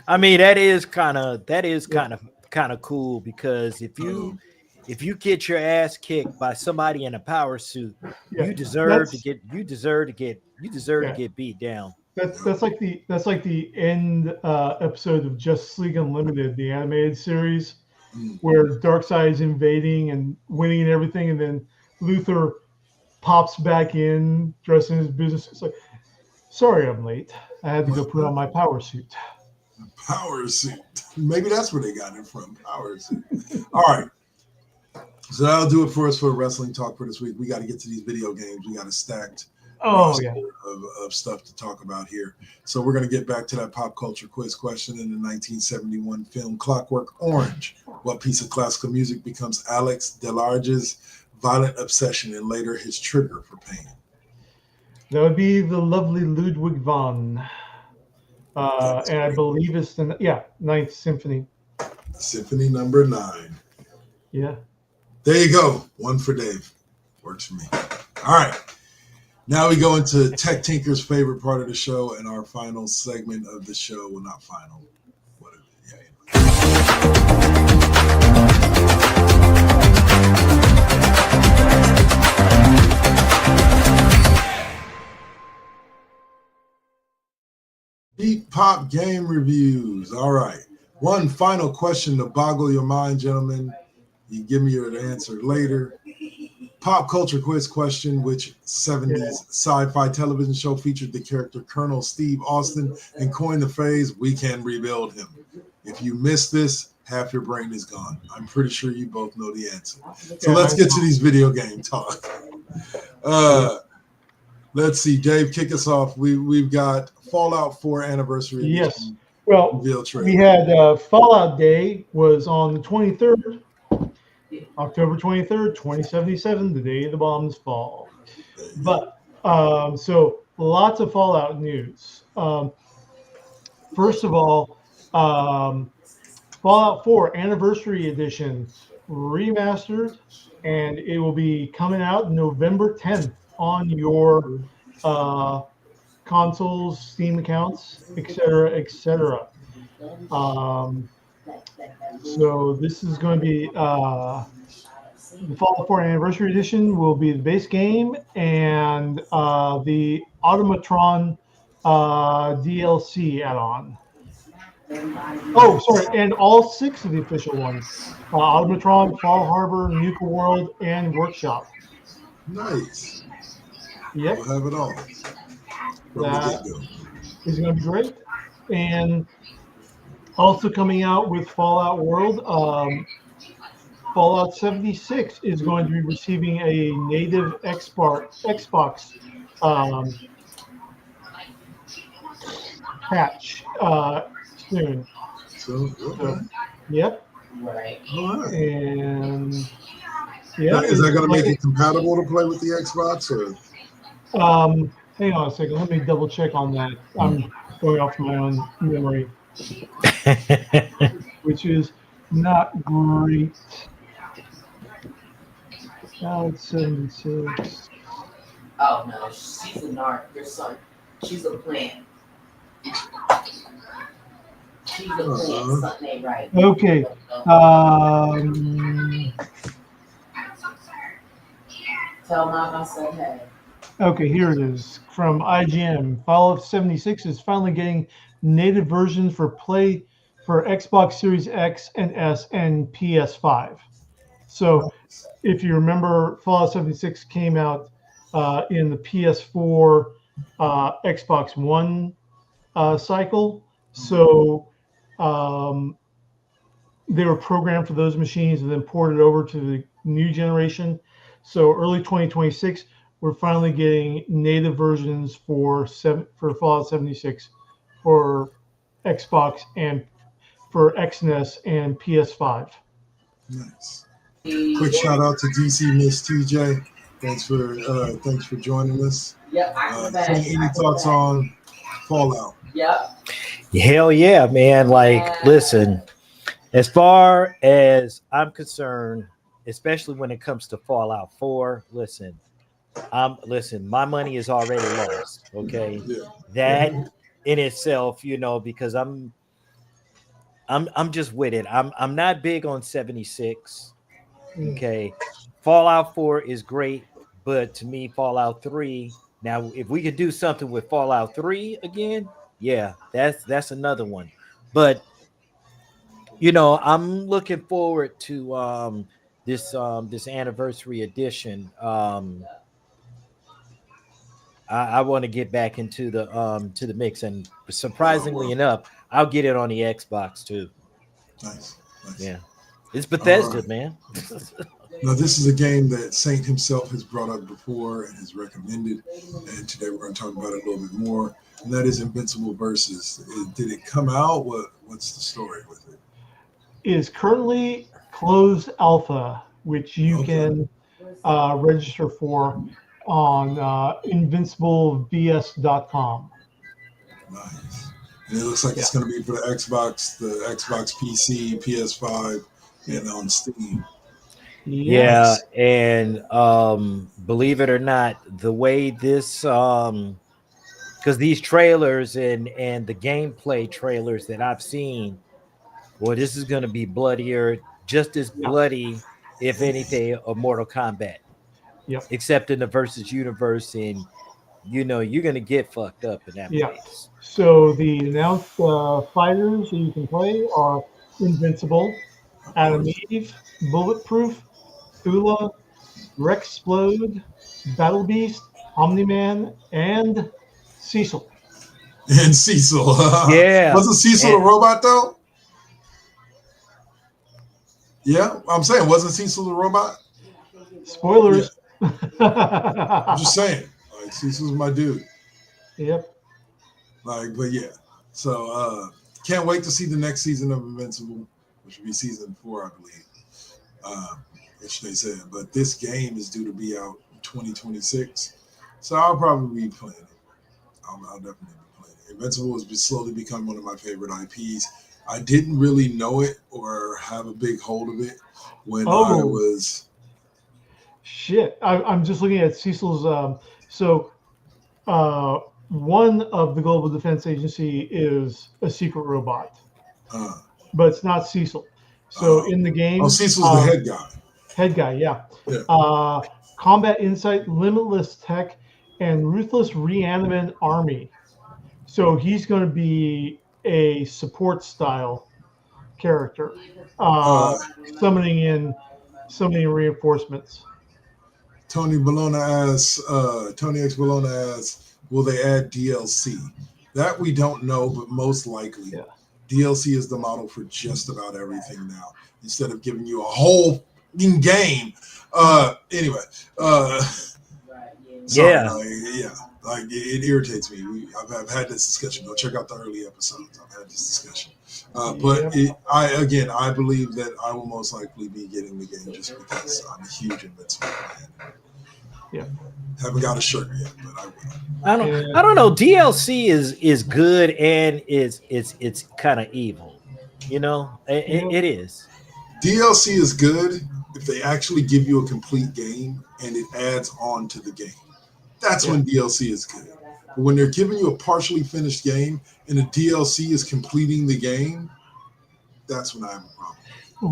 I mean, that is kind of cool, because if you get your ass kicked by somebody in a power suit, you deserve to get beat down. That's like the end episode of Justice League Unlimited, the animated series, where Darkseid is invading and winning and everything, and then Luthor pops back in dressed in his business. It's like, sorry, I'm late. I had to go put on my power suit. Power suit. Maybe that's where they got it from. Power suit. All right. So that'll do it for us for Wrestling Talk for this week. We got to get to these video games. We got a stacked of stuff to talk about here. So we're going to get back to that pop culture quiz question. In the 1971 film Clockwork Orange, what piece of classical music becomes Alex DeLarge's violent obsession and later his trigger for pain? That would be the lovely Ludwig van. And I believe it's the Ninth Symphony. Symphony number 9. Yeah. There you go. One for Dave. Works for me. All right. Now we go into Tech Tinker's favorite part of the show and our final segment of the show. Well, not final. Whatever. Beat Pop game reviews. All right. One final question to boggle your mind, gentlemen. You give me your answer later. Pop culture quiz question: which 70s sci-fi television show featured the character Colonel Steve Austin and coined the phrase, "We can rebuild him"? If you missed this, half your brain is gone. I'm pretty sure you both know the answer. So let's get to these video game talk. Let's see, Dave, kick us off. We've got Fallout 4 anniversary. Yes. Well, we had Fallout Day was on the 23rd. October 23rd, 2077, the day the bombs fall. But so lots of Fallout news. First of all, Fallout 4 Anniversary Edition remastered, and it will be coming out November 10th on your consoles, Steam accounts, etc., etc. So this is going to be the Fallout 4 Anniversary Edition will be the base game, and the Automatron DLC add-on. Oh, sorry, and all 6 of the official ones: Automatron, Fall Harbor, Nuka World, and Workshop. Nice. Yep. We'll have it all. That is going to be great. And also coming out with Fallout World, Fallout 76 is going to be receiving a native Xbox patch soon. So, okay. Yep. Right. All right. And Now, is that going to make it compatible to play with the Xbox, or? Hang on a second. Let me double check on that. I'm going off my own memory, which is not great. Now it's 76. Oh no, she's a narc. Your son. She's a plant. She's a plant. Something ain't right. Okay. Tell mom I said hey. Okay, here it is from IGN. Fallout 76 is finally getting native versions for Xbox Series X and S and PS5. So, if you remember, Fallout 76 came out in the PS4, Xbox One cycle. So, they were programmed for those machines and then ported over to the new generation. So, early 2026. We're finally getting native versions for Fallout 76 for Xbox and for XNES and PS5. Nice. Quick shout out to DC Miss TJ. Thanks for joining us. Yep. Any thoughts on Fallout? Yep. Hell yeah, man. Like, listen, as far as I'm concerned, especially when it comes to Fallout 4, listen, my money is already lost. Okay. Yeah. That in itself, because I'm just with it. I'm not big on 76. Okay. Fallout 4 is great, but to me, Fallout 3. Now, if we could do something with Fallout 3 again, yeah, that's another one. But I'm looking forward to this anniversary edition. I want to get back into the mix, and surprisingly enough, I'll get it on the Xbox too. Nice. Yeah, it's Bethesda, man. Now, this is a game that Saint himself has brought up before and has recommended, and today we're going to talk about it a little bit more. And that is Invincible Versus. Did it come out? What's the story with it? It is currently closed alpha, which you can register for on invinciblevs.com. Nice. And it looks like it's going to be for the Xbox PC, PS5, and on Steam. Yeah, and believe it or not, the way this because these trailers and the gameplay trailers that I've seen, well, this is going to be bloodier, just as bloody, if anything, of Mortal Kombat. Yep. Except in the versus universe, and you're going to get fucked up in that place. So the announced fighters that you can play are Invincible, Adam Eve, Bulletproof, Thula, Rexplode, Battle Beast, Omni-Man, and Cecil. And Cecil. Yeah. Wasn't Cecil a robot, though? Yeah, I'm saying, wasn't Cecil a robot? Spoilers. Yeah. I'm just saying. Like, Cecil's my dude. Yep. Like, but yeah. So, can't wait to see the next season of Invincible, which will be season 4, I believe. Which they said. But this game is due to be out in 2026. So I'll probably be playing it. I'll definitely be playing it. Invincible is slowly becoming one of my favorite IPs. I didn't really know it or have a big hold of it when I Oh. was. Shit. I'm just looking at Cecil's. One of the Global Defense Agency is a secret robot, but it's not Cecil. So in the game, Cecil's the head guy. Head guy, yeah. Yeah. Combat Insight, Limitless Tech, and Ruthless Reanimate Army. So he's going to be a support style character, summoning reinforcements. Tony Bologna asks, Tony X Bologna asks, will they add DLC? That we don't know, but most likely. Yeah. DLC is the model for just about everything now. Instead of giving you a whole game. Anyway. Like it irritates me. I've had this discussion. Go check out the early episodes. I've had this discussion. I believe that I will most likely be getting the game just because I'm a huge Invincible fan. Yeah. Haven't got a shirt yet, but I will. I don't know. DLC is good and it's kind of evil. You know, it is. DLC is good if they actually give you a complete game and it adds on to the game. That's when DLC is good. But when they're giving you a partially finished game and the DLC is completing the game, that's when I have a problem.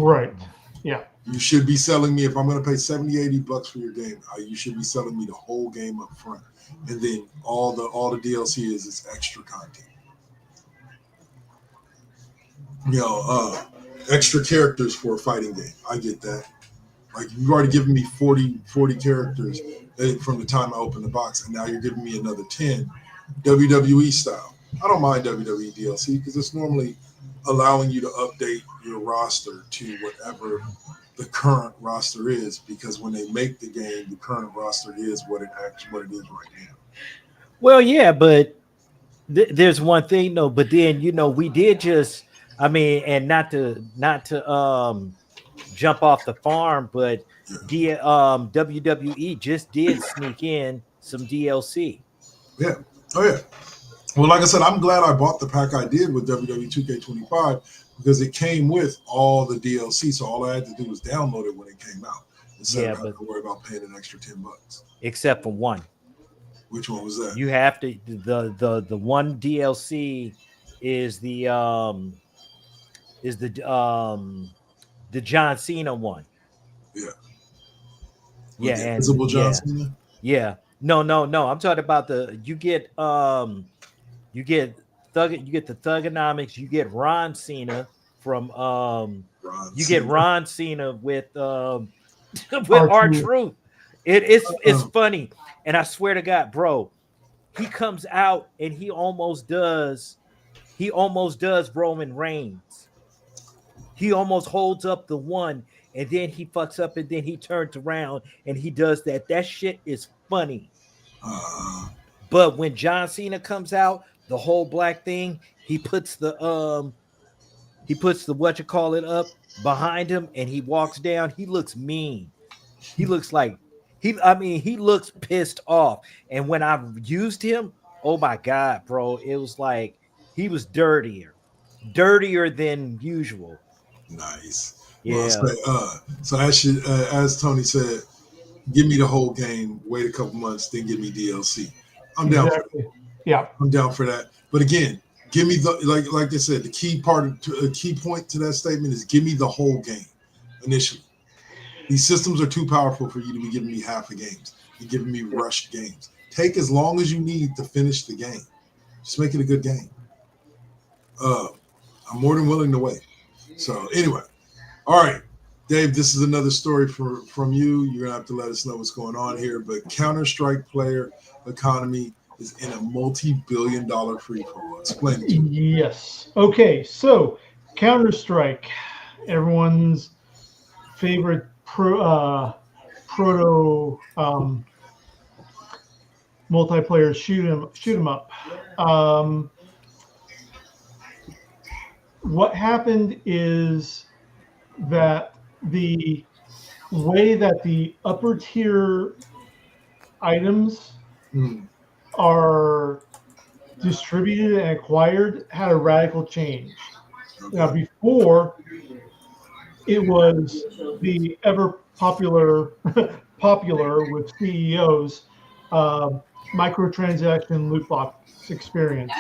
Right. Yeah. You should be selling me, if I'm going to pay $70-$80 for your game, you should be selling me the whole game up front. And then all the DLC is extra content. Extra characters for a fighting game. I get that. Like, you've already given me 40 characters from the time I opened the box, and now you're giving me another 10 WWE style. I don't mind WWE DLC because it's normally allowing you to update your roster to whatever the current roster is, because when they make the game, the current roster is what it is right now. Well, yeah, but there's one thing though. But then we did just, and not to jump off the farm, but WWE just did sneak in some DLC. Yeah. Oh yeah. Well, like I said, I'm glad I bought the pack I did with WWE 2K25 because it came with all the DLC. So all I had to do was download it when it came out instead of having to worry about paying an extra $10. Except for one. Which one was that? You have to the one DLC is the John Cena one. Yeah. Yeah, and Invincible John Cena? Yeah. No. I'm talking about you get the Thugonomics, you get Ron Cena from get Ron Cena with R-Truth. It's funny. And I swear to God, bro, he comes out and he almost does Roman Reigns. He almost holds up the one, and then he fucks up, and then he turns around and he does that. That shit is funny. But when John Cena comes out, the whole black thing, he puts the up behind him, and he walks down. He looks mean. He looks like he looks pissed off. And when I used him, oh my God, bro, it was like he was dirtier than usual. Nice. Yeah. So as Tony said, give me the whole game, wait a couple months, then give me DLC. I'm down for that. Yeah. I'm down for that. But again, give me the like I said, the key point to that statement is give me the whole game initially. These systems are too powerful for you to be giving me half a games. You're giving me rushed games. Take as long as you need to finish the game. Just make it a good game. I'm more than willing to wait. So anyway, all right, Dave, this is another story from you. You're gonna have to let us know what's going on here. But Counter-Strike player economy is in a multi-billion-dollar free for all. Explain it to me. Yes. Okay, so Counter-Strike, everyone's favorite proto multiplayer shoot 'em up. What happened is that the way that the upper tier items are distributed and acquired had a radical change. Now, before it was the ever popular with CEOs microtransaction loot box experience.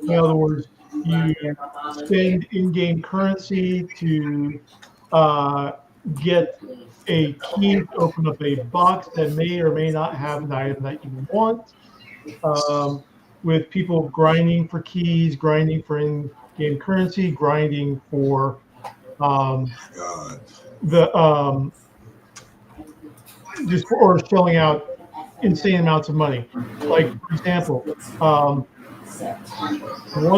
In other words, you spend in-game currency to get a key to open up a box that may or may not have an item that you want. With people grinding for keys, grinding for in-game currency, grinding for just or shelling out insane amounts of money. Like, for example, one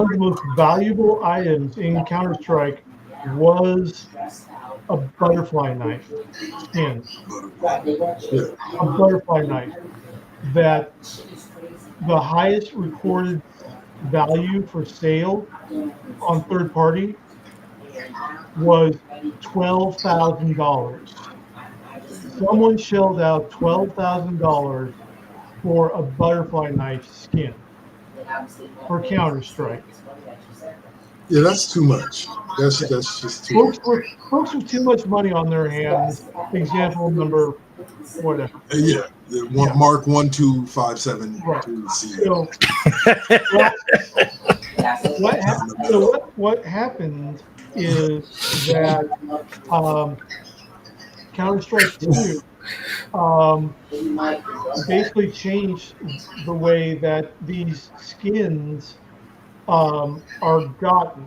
of the most valuable items in Counter-Strike was a butterfly knife skin. A butterfly knife that the highest recorded value for sale on third party was $12,000. Someone shelled out $12,000 for a butterfly knife skin for Counter-Strike. Yeah, that's too much. That's just too much. Folks with too much money on their hands. Example number whatever. Yeah, Mark 1257. Right. So, what happened is that Counter-Strike 2 basically changed the way that these skins are gotten.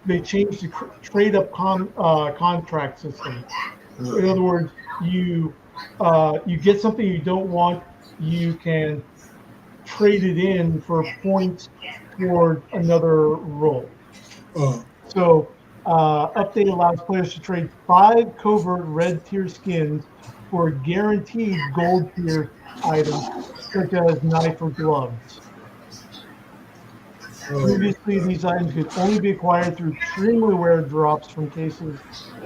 They changed the trade-up contract system. In other words, you get something you don't want, you can trade it in for points toward another role. So update allows players to trade 5 covert red tier skins for guaranteed gold tier items such as knife or gloves. Previously, these items could only be acquired through extremely rare drops from cases,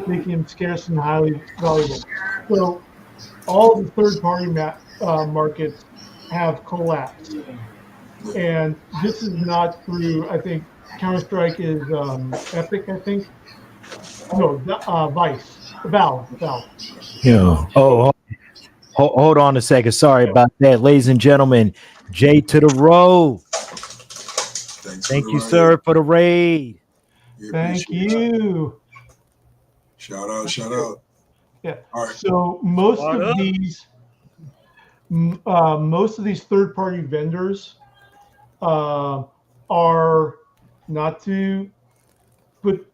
making them scarce and highly valuable. So all the third-party markets have collapsed. And this is not through, I think, Counter-Strike is Epic, I think. No, Valve. Yeah. Oh, hold on a second. Sorry about that, ladies and gentlemen. Jay to the road. Thank you, sir, for the raid. Thank you. Shout out. Yeah. All right. So most of these third-party vendors are, not to put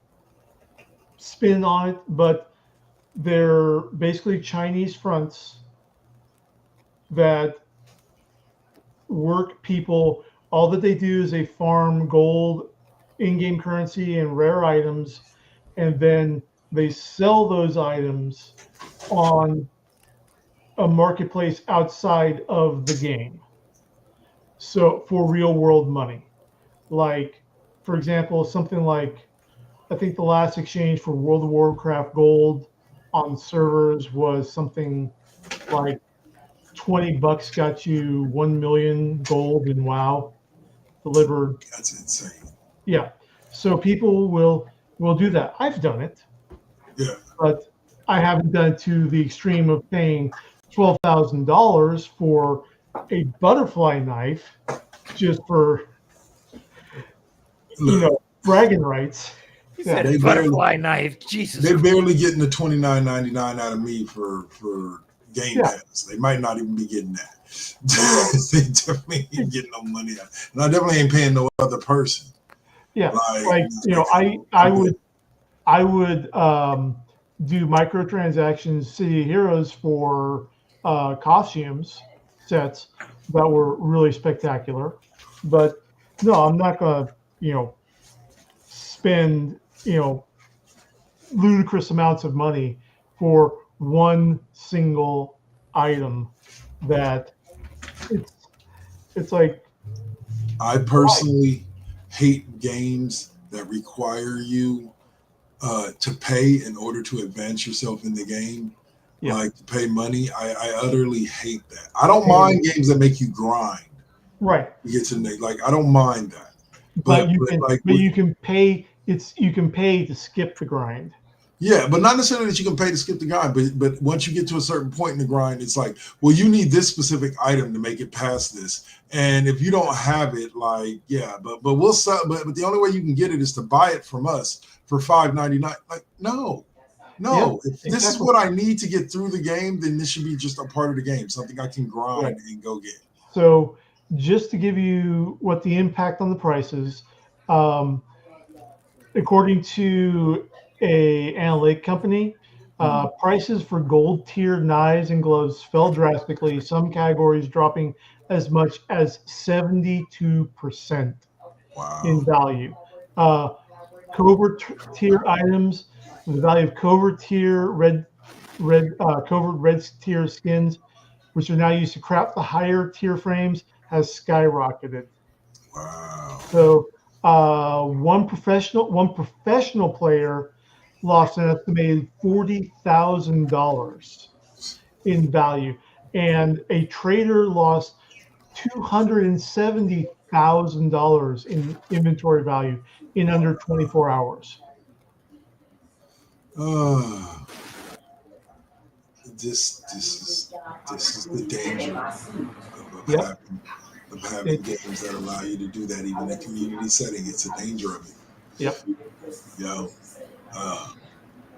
spin on it, but they're basically Chinese fronts that work people. All that they do is they farm gold, in-game currency, and rare items, and then they sell those items on a marketplace outside of the game. So for real world money. Like, for example, something like, I think the last exchange for World of Warcraft gold on servers was something like $20 got you 1 million gold in WoW delivered. That's insane. Yeah. So people will do that. I've done it. Yeah. But I haven't done it to the extreme of paying $12,000 for a butterfly knife just for bragging rights. He said a butterfly knife. Jesus. They're barely getting the $29.99 out of me for Game Pass. They might not even be getting that. They definitely ain't getting no money out. And I definitely ain't paying no other person. Yeah. I would do microtransactions, City of Heroes for costumes sets that were really spectacular. But no, I'm not gonna, spend, ludicrous amounts of money for one single item that it's like. I personally hate games that require you to pay in order to advance yourself in the game. Yeah. Like to pay money. I utterly hate that. I don't mind games that make you grind. Right. You get to like I don't mind that. But you can pay you can pay to skip the grind. Yeah, but not necessarily that you can pay to skip the grind, but once you get to a certain point in the grind, it's like, well, you need this specific item to make it past this, and if you don't have it, like, yeah, but we'll sell, but the only way you can get it is to buy it from us for $5.99. Like, no. If this is what I need to get through the game, then this should be just a part of the game, something I can grind and go get. So, just to give you what the impact on the prices, according to a analytic company, prices for gold tier knives and gloves fell drastically, some categories dropping as much as 72% in value. Covert tier items, the value of covert tier covert red tier skins, which are now used to craft the higher tier frames, has skyrocketed. Wow. So one professional player lost an estimated $40,000 in value, and a trader lost $270,000 in inventory value in under 24 hours. This is the danger of having games that allow you to do that, even in a community setting. It's a danger of it. Yep.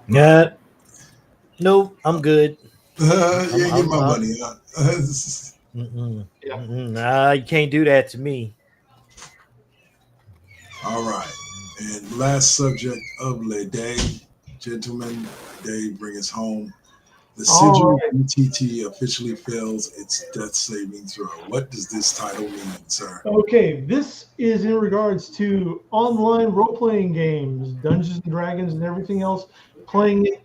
Yeah. No, I'm good. Get my money. Nah, you can't do that to me. All right. And last subject of the day, gentlemen, Dave, bring us home. The Sigil BTT officially fails its death saving throw. What does this title mean, sir? Okay, this is in regards to online role-playing games, Dungeons and Dragons and everything else, playing it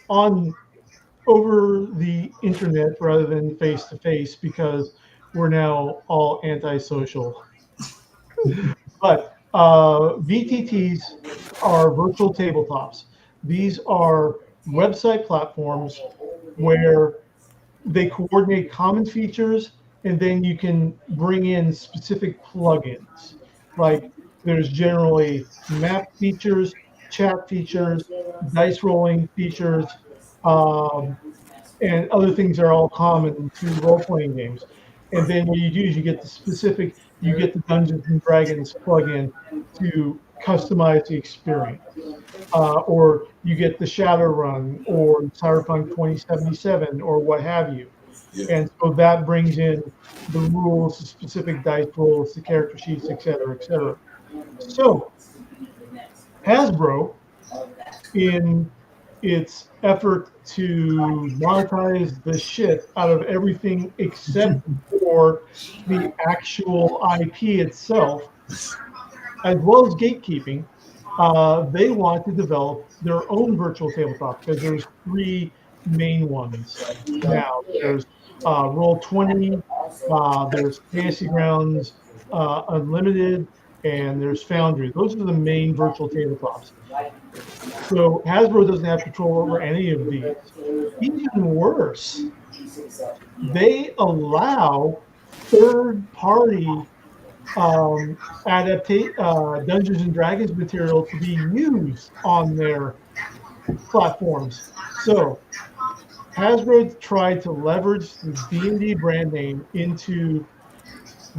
over the internet rather than face-to-face, because we're now all antisocial. But VTTs are virtual tabletops. These are website platforms where they coordinate common features, and then you can bring in specific plugins. Like there's generally map features, chat features, dice rolling features, and other things are all common to role-playing games. And then what you do is you get the Dungeons and Dragons plugin to customize the experience. Or you get the Shadowrun or Cyberpunk 2077 or what have you. Yeah. And so that brings in the rules, the specific dice rolls, the character sheets, et cetera, et cetera. So Hasbro, in its effort to monetize the shit out of everything except for the actual IP itself, as well as gatekeeping, they want to develop their own virtual tabletop, because there's three main ones now. There's Roll20, there's Fantasy Grounds Unlimited, and there's Foundry. Those are the main virtual tabletops. So Hasbro doesn't have control over any of these. Even worse, they allow third-party Dungeons and Dragons material to be used on their platforms. So Hasbro tried to leverage the D&D brand name into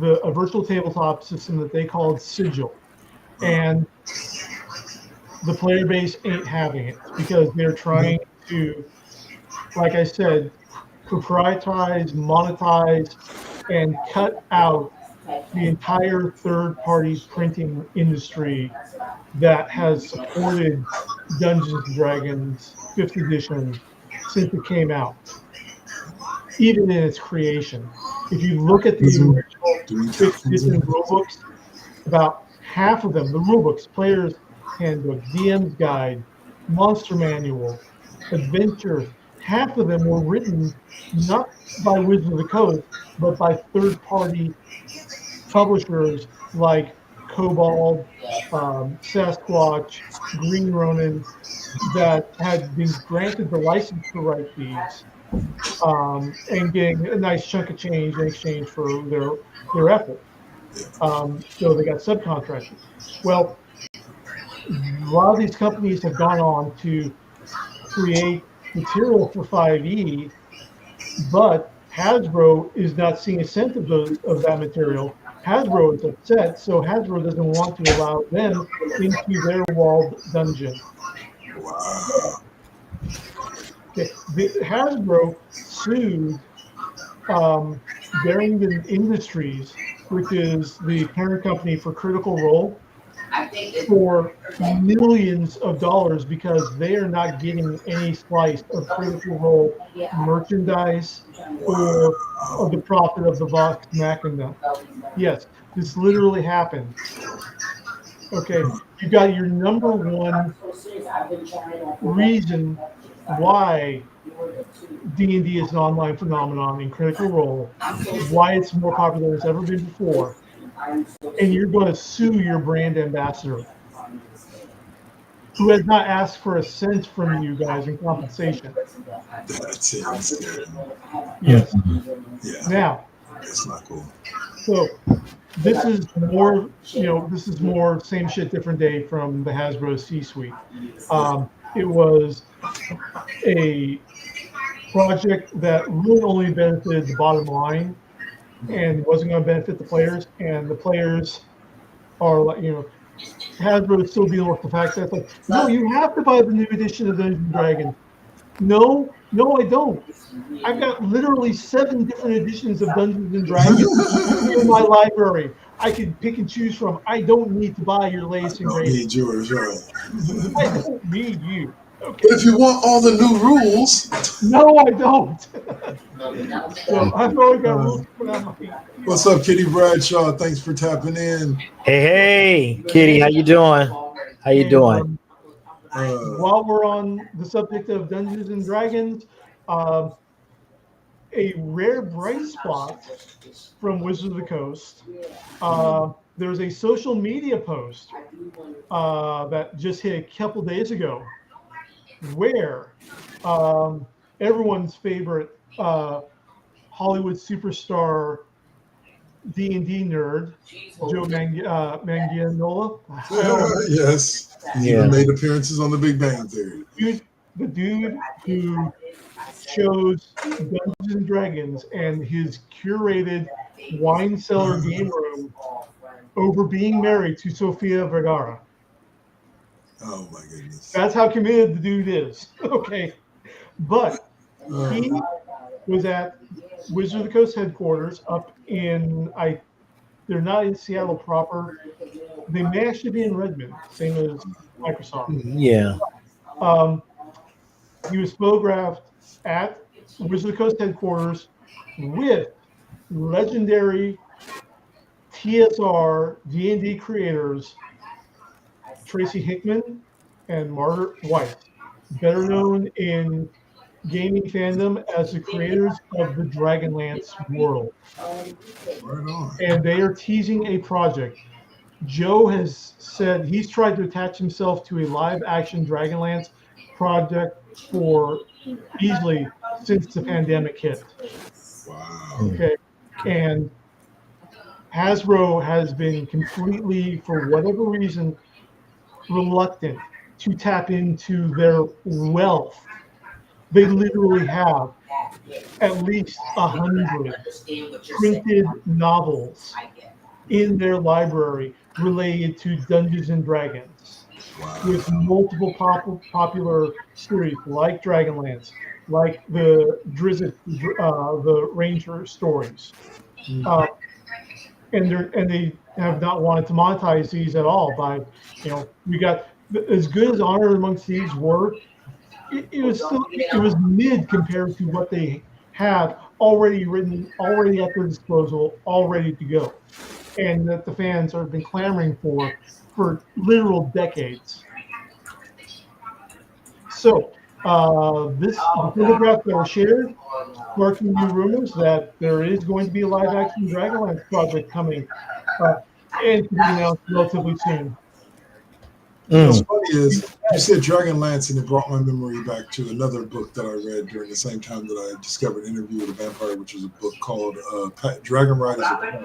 a virtual tabletop system that they called Sigil, and the player base ain't having it, because they're trying to, like I said, proprietize, monetize, and cut out the entire third-party printing industry that has supported Dungeons & Dragons 5th edition since it came out, even in its creation. If you look at the original 5th edition rulebooks, about half of them, the rulebooks, Player's Handbook, DM's Guide, Monster Manual, Adventures, half of them were written not by Wizards of the Coast, but by third-party publishers like Kobold, Sasquatch, Green Ronin, that had been granted the license to write these, and getting a nice chunk of change in exchange for their effort. So they got subcontracted. Well, a lot of these companies have gone on to create material for 5e, but Hasbro is not seeing a cent of that material. Hasbro is upset, so Hasbro doesn't want to allow them into their walled dungeon. Wow. Okay. Hasbro sued Barrington Industries, which is the parent company for Critical Role, for millions of dollars because they are not getting any slice of Critical Role merchandise or of the profit of the Vox Machina. Yes, this literally happened. Okay, you got your number one reason why D&D is an online phenomenon in Critical Role, why it's more popular than it's ever been before, and you're going to sue your brand ambassador, who has not asked for a cent from you guys in compensation. That's it. Yes. Yeah. Now, That's not cool. so this is more, this is more same shit, different day from the Hasbro C-suite. It was a project that really only benefited the bottom line and wasn't going to benefit the players. And the players are like, Hasbro is still dealing with the fact that it's like, no, you have to buy the new edition of Dungeons and Dragons. No, I don't. I've got literally 7 different editions of Dungeons and Dragons in my library. I can pick and choose from. I don't need to buy your latest and Don't greatest. need yours, right? I don't need you. Okay. But if you want all the new rules, No, I don't. So I've already got rules coming out my feet. what's up, Kitty Bradshaw? Thanks for tapping in. Hey, Kitty, how you doing? How you doing? While we're on the subject of Dungeons and Dragons, a rare bright spot from Wizards of the Coast. There's a social media post that just hit a couple days ago, where everyone's favorite Hollywood superstar D&D nerd, Joe Manganiello. Yes. He's even made appearances on The Big Bang Theory. The dude who chose Dungeons and Dragons and his curated wine cellar game room over being married to Sofia Vergara. Oh my goodness. That's how committed the dude is. Okay. But he was at Wizards of the Coast headquarters up in, they're not in Seattle proper. They may actually be in Redmond, same as Microsoft. Yeah. He was photographed at Wizards of the Coast headquarters with legendary TSR D&D creators Tracy Hickman and Margaret White, better known in gaming fandom as the creators of the Dragonlance world. Right on. And they are teasing a project. Joe has said he's tried to attach himself to a live-action Dragonlance project for easily since the pandemic hit. Wow. Okay. And Hasbro has been completely, for whatever reason, reluctant to tap into their wealth. They literally have at least 100 printed novels in their library related to Dungeons and Dragons, with multiple popular series like Dragonlance, like the Drizzt, the Ranger stories, and they have not wanted to monetize these at all. By we got as good as Honor Amongst Thieves were. It was mid compared to what they had already written, already at their disposal, all ready to go, and that the fans have been clamoring for literal decades. So the photograph that was shared sparking new rumors that there is going to be a live-action Dragonlance project coming, and to be announced relatively soon. What's funny is you said Dragonlance, and it brought my memory back to another book that I read during the same time that I discovered Interview with a Vampire, which was a book called Dragon Riders of Pain.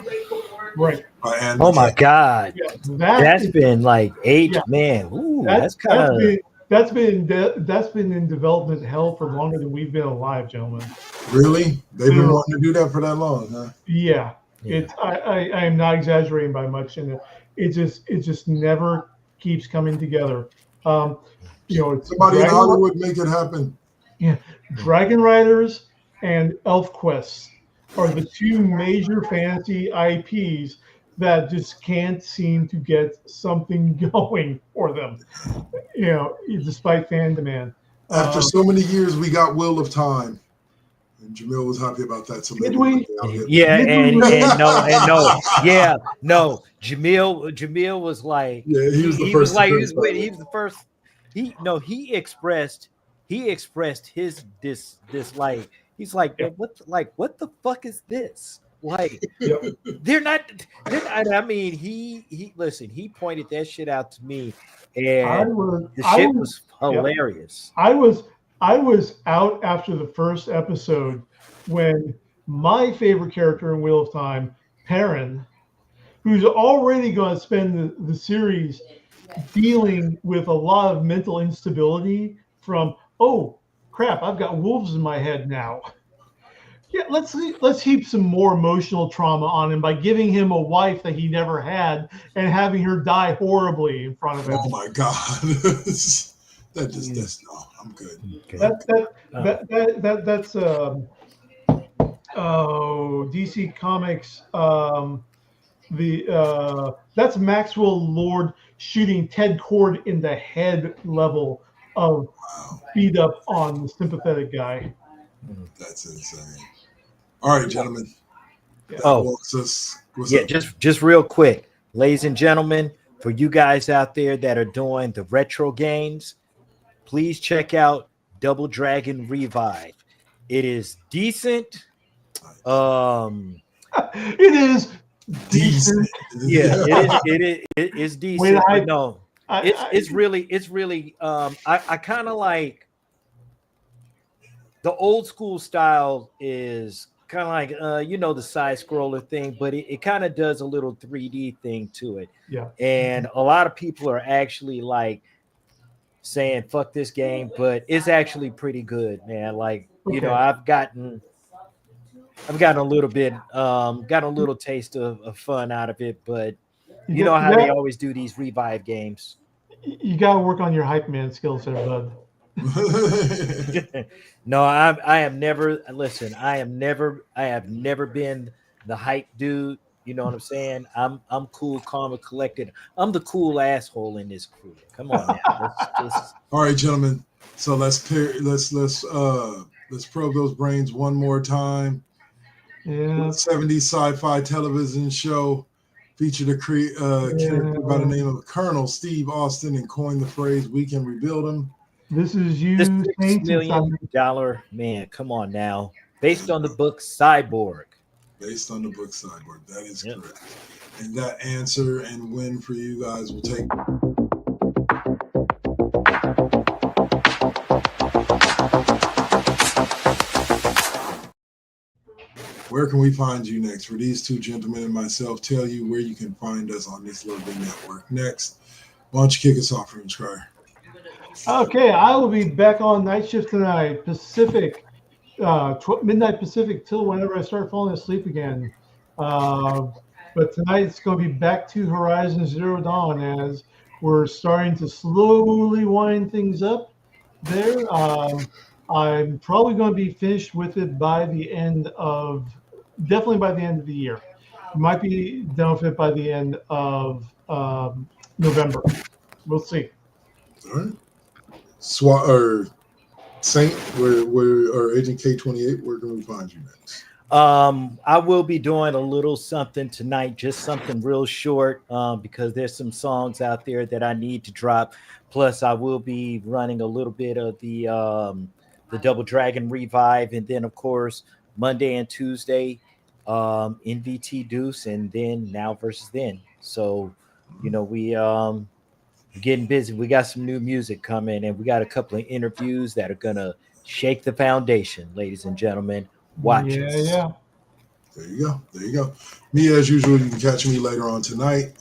Right. By Anne Oh my McCabe. God. Yeah, That's been like 8, Yeah. man. Ooh, that's kind of that's been in development hell for longer than we've been alive, gentlemen. Really? They've been wanting to do that for that long, huh? Yeah. Yeah. I am not exaggerating by much, and it just never keeps coming together. It's Somebody in Hollywood make it happen. Yeah, Dragon Riders and Elf Quests are the two major fantasy IPs that just can't seem to get something going for them. Despite fan demand. After so many years, we got Wheel of Time. And Jamil was happy about that. So Did maybe we? Yeah, and no. Jamil was like, yeah, he was the first. He was the first. He expressed his dislike. He's like, what the fuck is this? Like, they're not. I mean, he listen. He pointed that shit out to me, and the shit was hilarious. I was out after the first episode when my favorite character in Wheel of Time, Perrin, who's already going to spend the series dealing with a lot of mental instability from, oh crap, I've got wolves in my head now. Yeah, let's heap some more emotional trauma on him by giving him a wife that he never had and having her die horribly in front of him. Oh my God. That's no, I'm good. Okay. That's DC Comics. That's Maxwell Lord shooting Ted Cord in the head level of beat up on the sympathetic guy. That's insane. All right, gentlemen. Just real quick, ladies and gentlemen, for you guys out there that are doing the retro games, please check out Double Dragon Revive. It is decent. It is decent. Yeah, it is decent. It's really I kind of like the old school style is kind of like the side scroller thing, but it kind of does a little 3D thing to it. Yeah. And a lot of people are actually like saying fuck this game, but it's actually pretty good, man. Like, I've gotten a little bit got a little taste of fun out of it, but you know how they always do these Revive games. You got to work on your hype man skills there, bud. No, I have never been the hype dude. You know what I'm saying? I'm cool, calm, and collected. I'm the cool asshole in this crew. Come on now. All right, gentlemen. So let's probe those brains one more time. Yeah. 70s sci-fi television show featured a character by the name of Colonel Steve Austin and coined the phrase "We can rebuild him." This is you, the $6 million man. Come on now. Based on the book Cyborg. Based on the book Cyborg. That is correct. And that answer and win for you guys will take. Where can we find you next? For these two gentlemen and myself, tell you where you can find us on this lovely network. Next, why don't you kick us off, Rim Scryer? Okay, I will be back on night shift tonight, Pacific, midnight Pacific, till whenever I start falling asleep again. But tonight it's going to be back to Horizon Zero Dawn as we're starting to slowly wind things up there. I'm probably going to be finished with it definitely by the end of the year. Might be done with it by the end of November. We'll see. All right. Saint, or Agent K28, where can we find you next? I will be doing a little something tonight, just something real short, because there's some songs out there that I need to drop. Plus, I will be running a little bit of the Double Dragon Revive, and then of course Monday and Tuesday, NVT Deuce, and then Now versus Then. So, we getting busy. We got some new music coming, and we got a couple of interviews that are gonna shake the foundation, ladies and gentlemen. Watch us. Yeah. There you go. There you go. Me, as usual, you can catch me later on tonight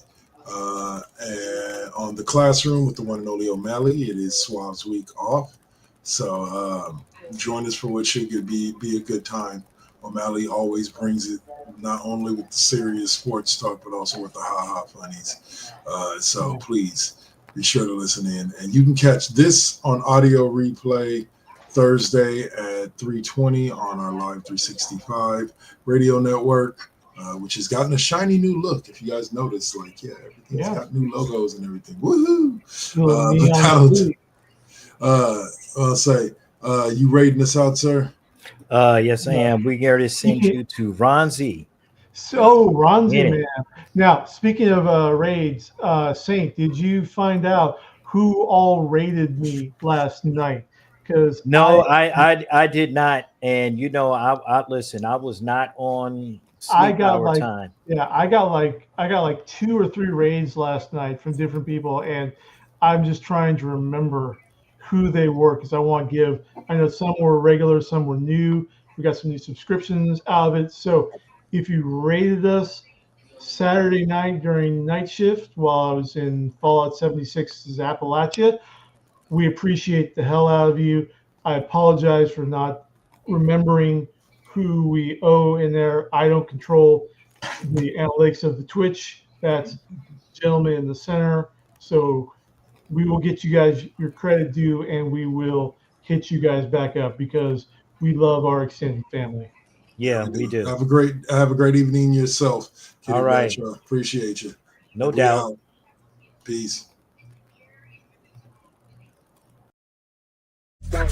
and on the classroom with the one and only O'Malley. It is Suave's week off. So join us for what should be a good time. O'Malley always brings it, not only with the serious sports talk, but also with the ha-ha funnies. So please be sure to listen in. And you can catch this on audio replay Thursday at 3:20 on our Live 365 radio network, which has gotten a shiny new look. If you guys notice, everything's got new logos and everything. Woohoo! I'll say, you rating us out, sir? Yes, I am. We got to send you to Ronzi. So Ronzi, man. Now, speaking of raids, Saint, did you find out who all raided me last night? Because I did not. And I listen. I was not on sleep hour time. Yeah, I got like 2 or 3 raids last night from different people, and I'm just trying to remember who they were because I want to give. I know some were regular, some were new. We got some new subscriptions out of it. So if you rated us Saturday night during night shift while I was in Fallout 76's Appalachia, we appreciate the hell out of you. I apologize for not remembering who we owe in there. I don't control the analytics of the Twitch. That's gentleman in the center. So we will get you guys your credit due, and we will hit you guys back up because we love our extended family. Yeah, we do. Have a great evening yourself. All right. Bradshaw. Appreciate you. No doubt. Peace. That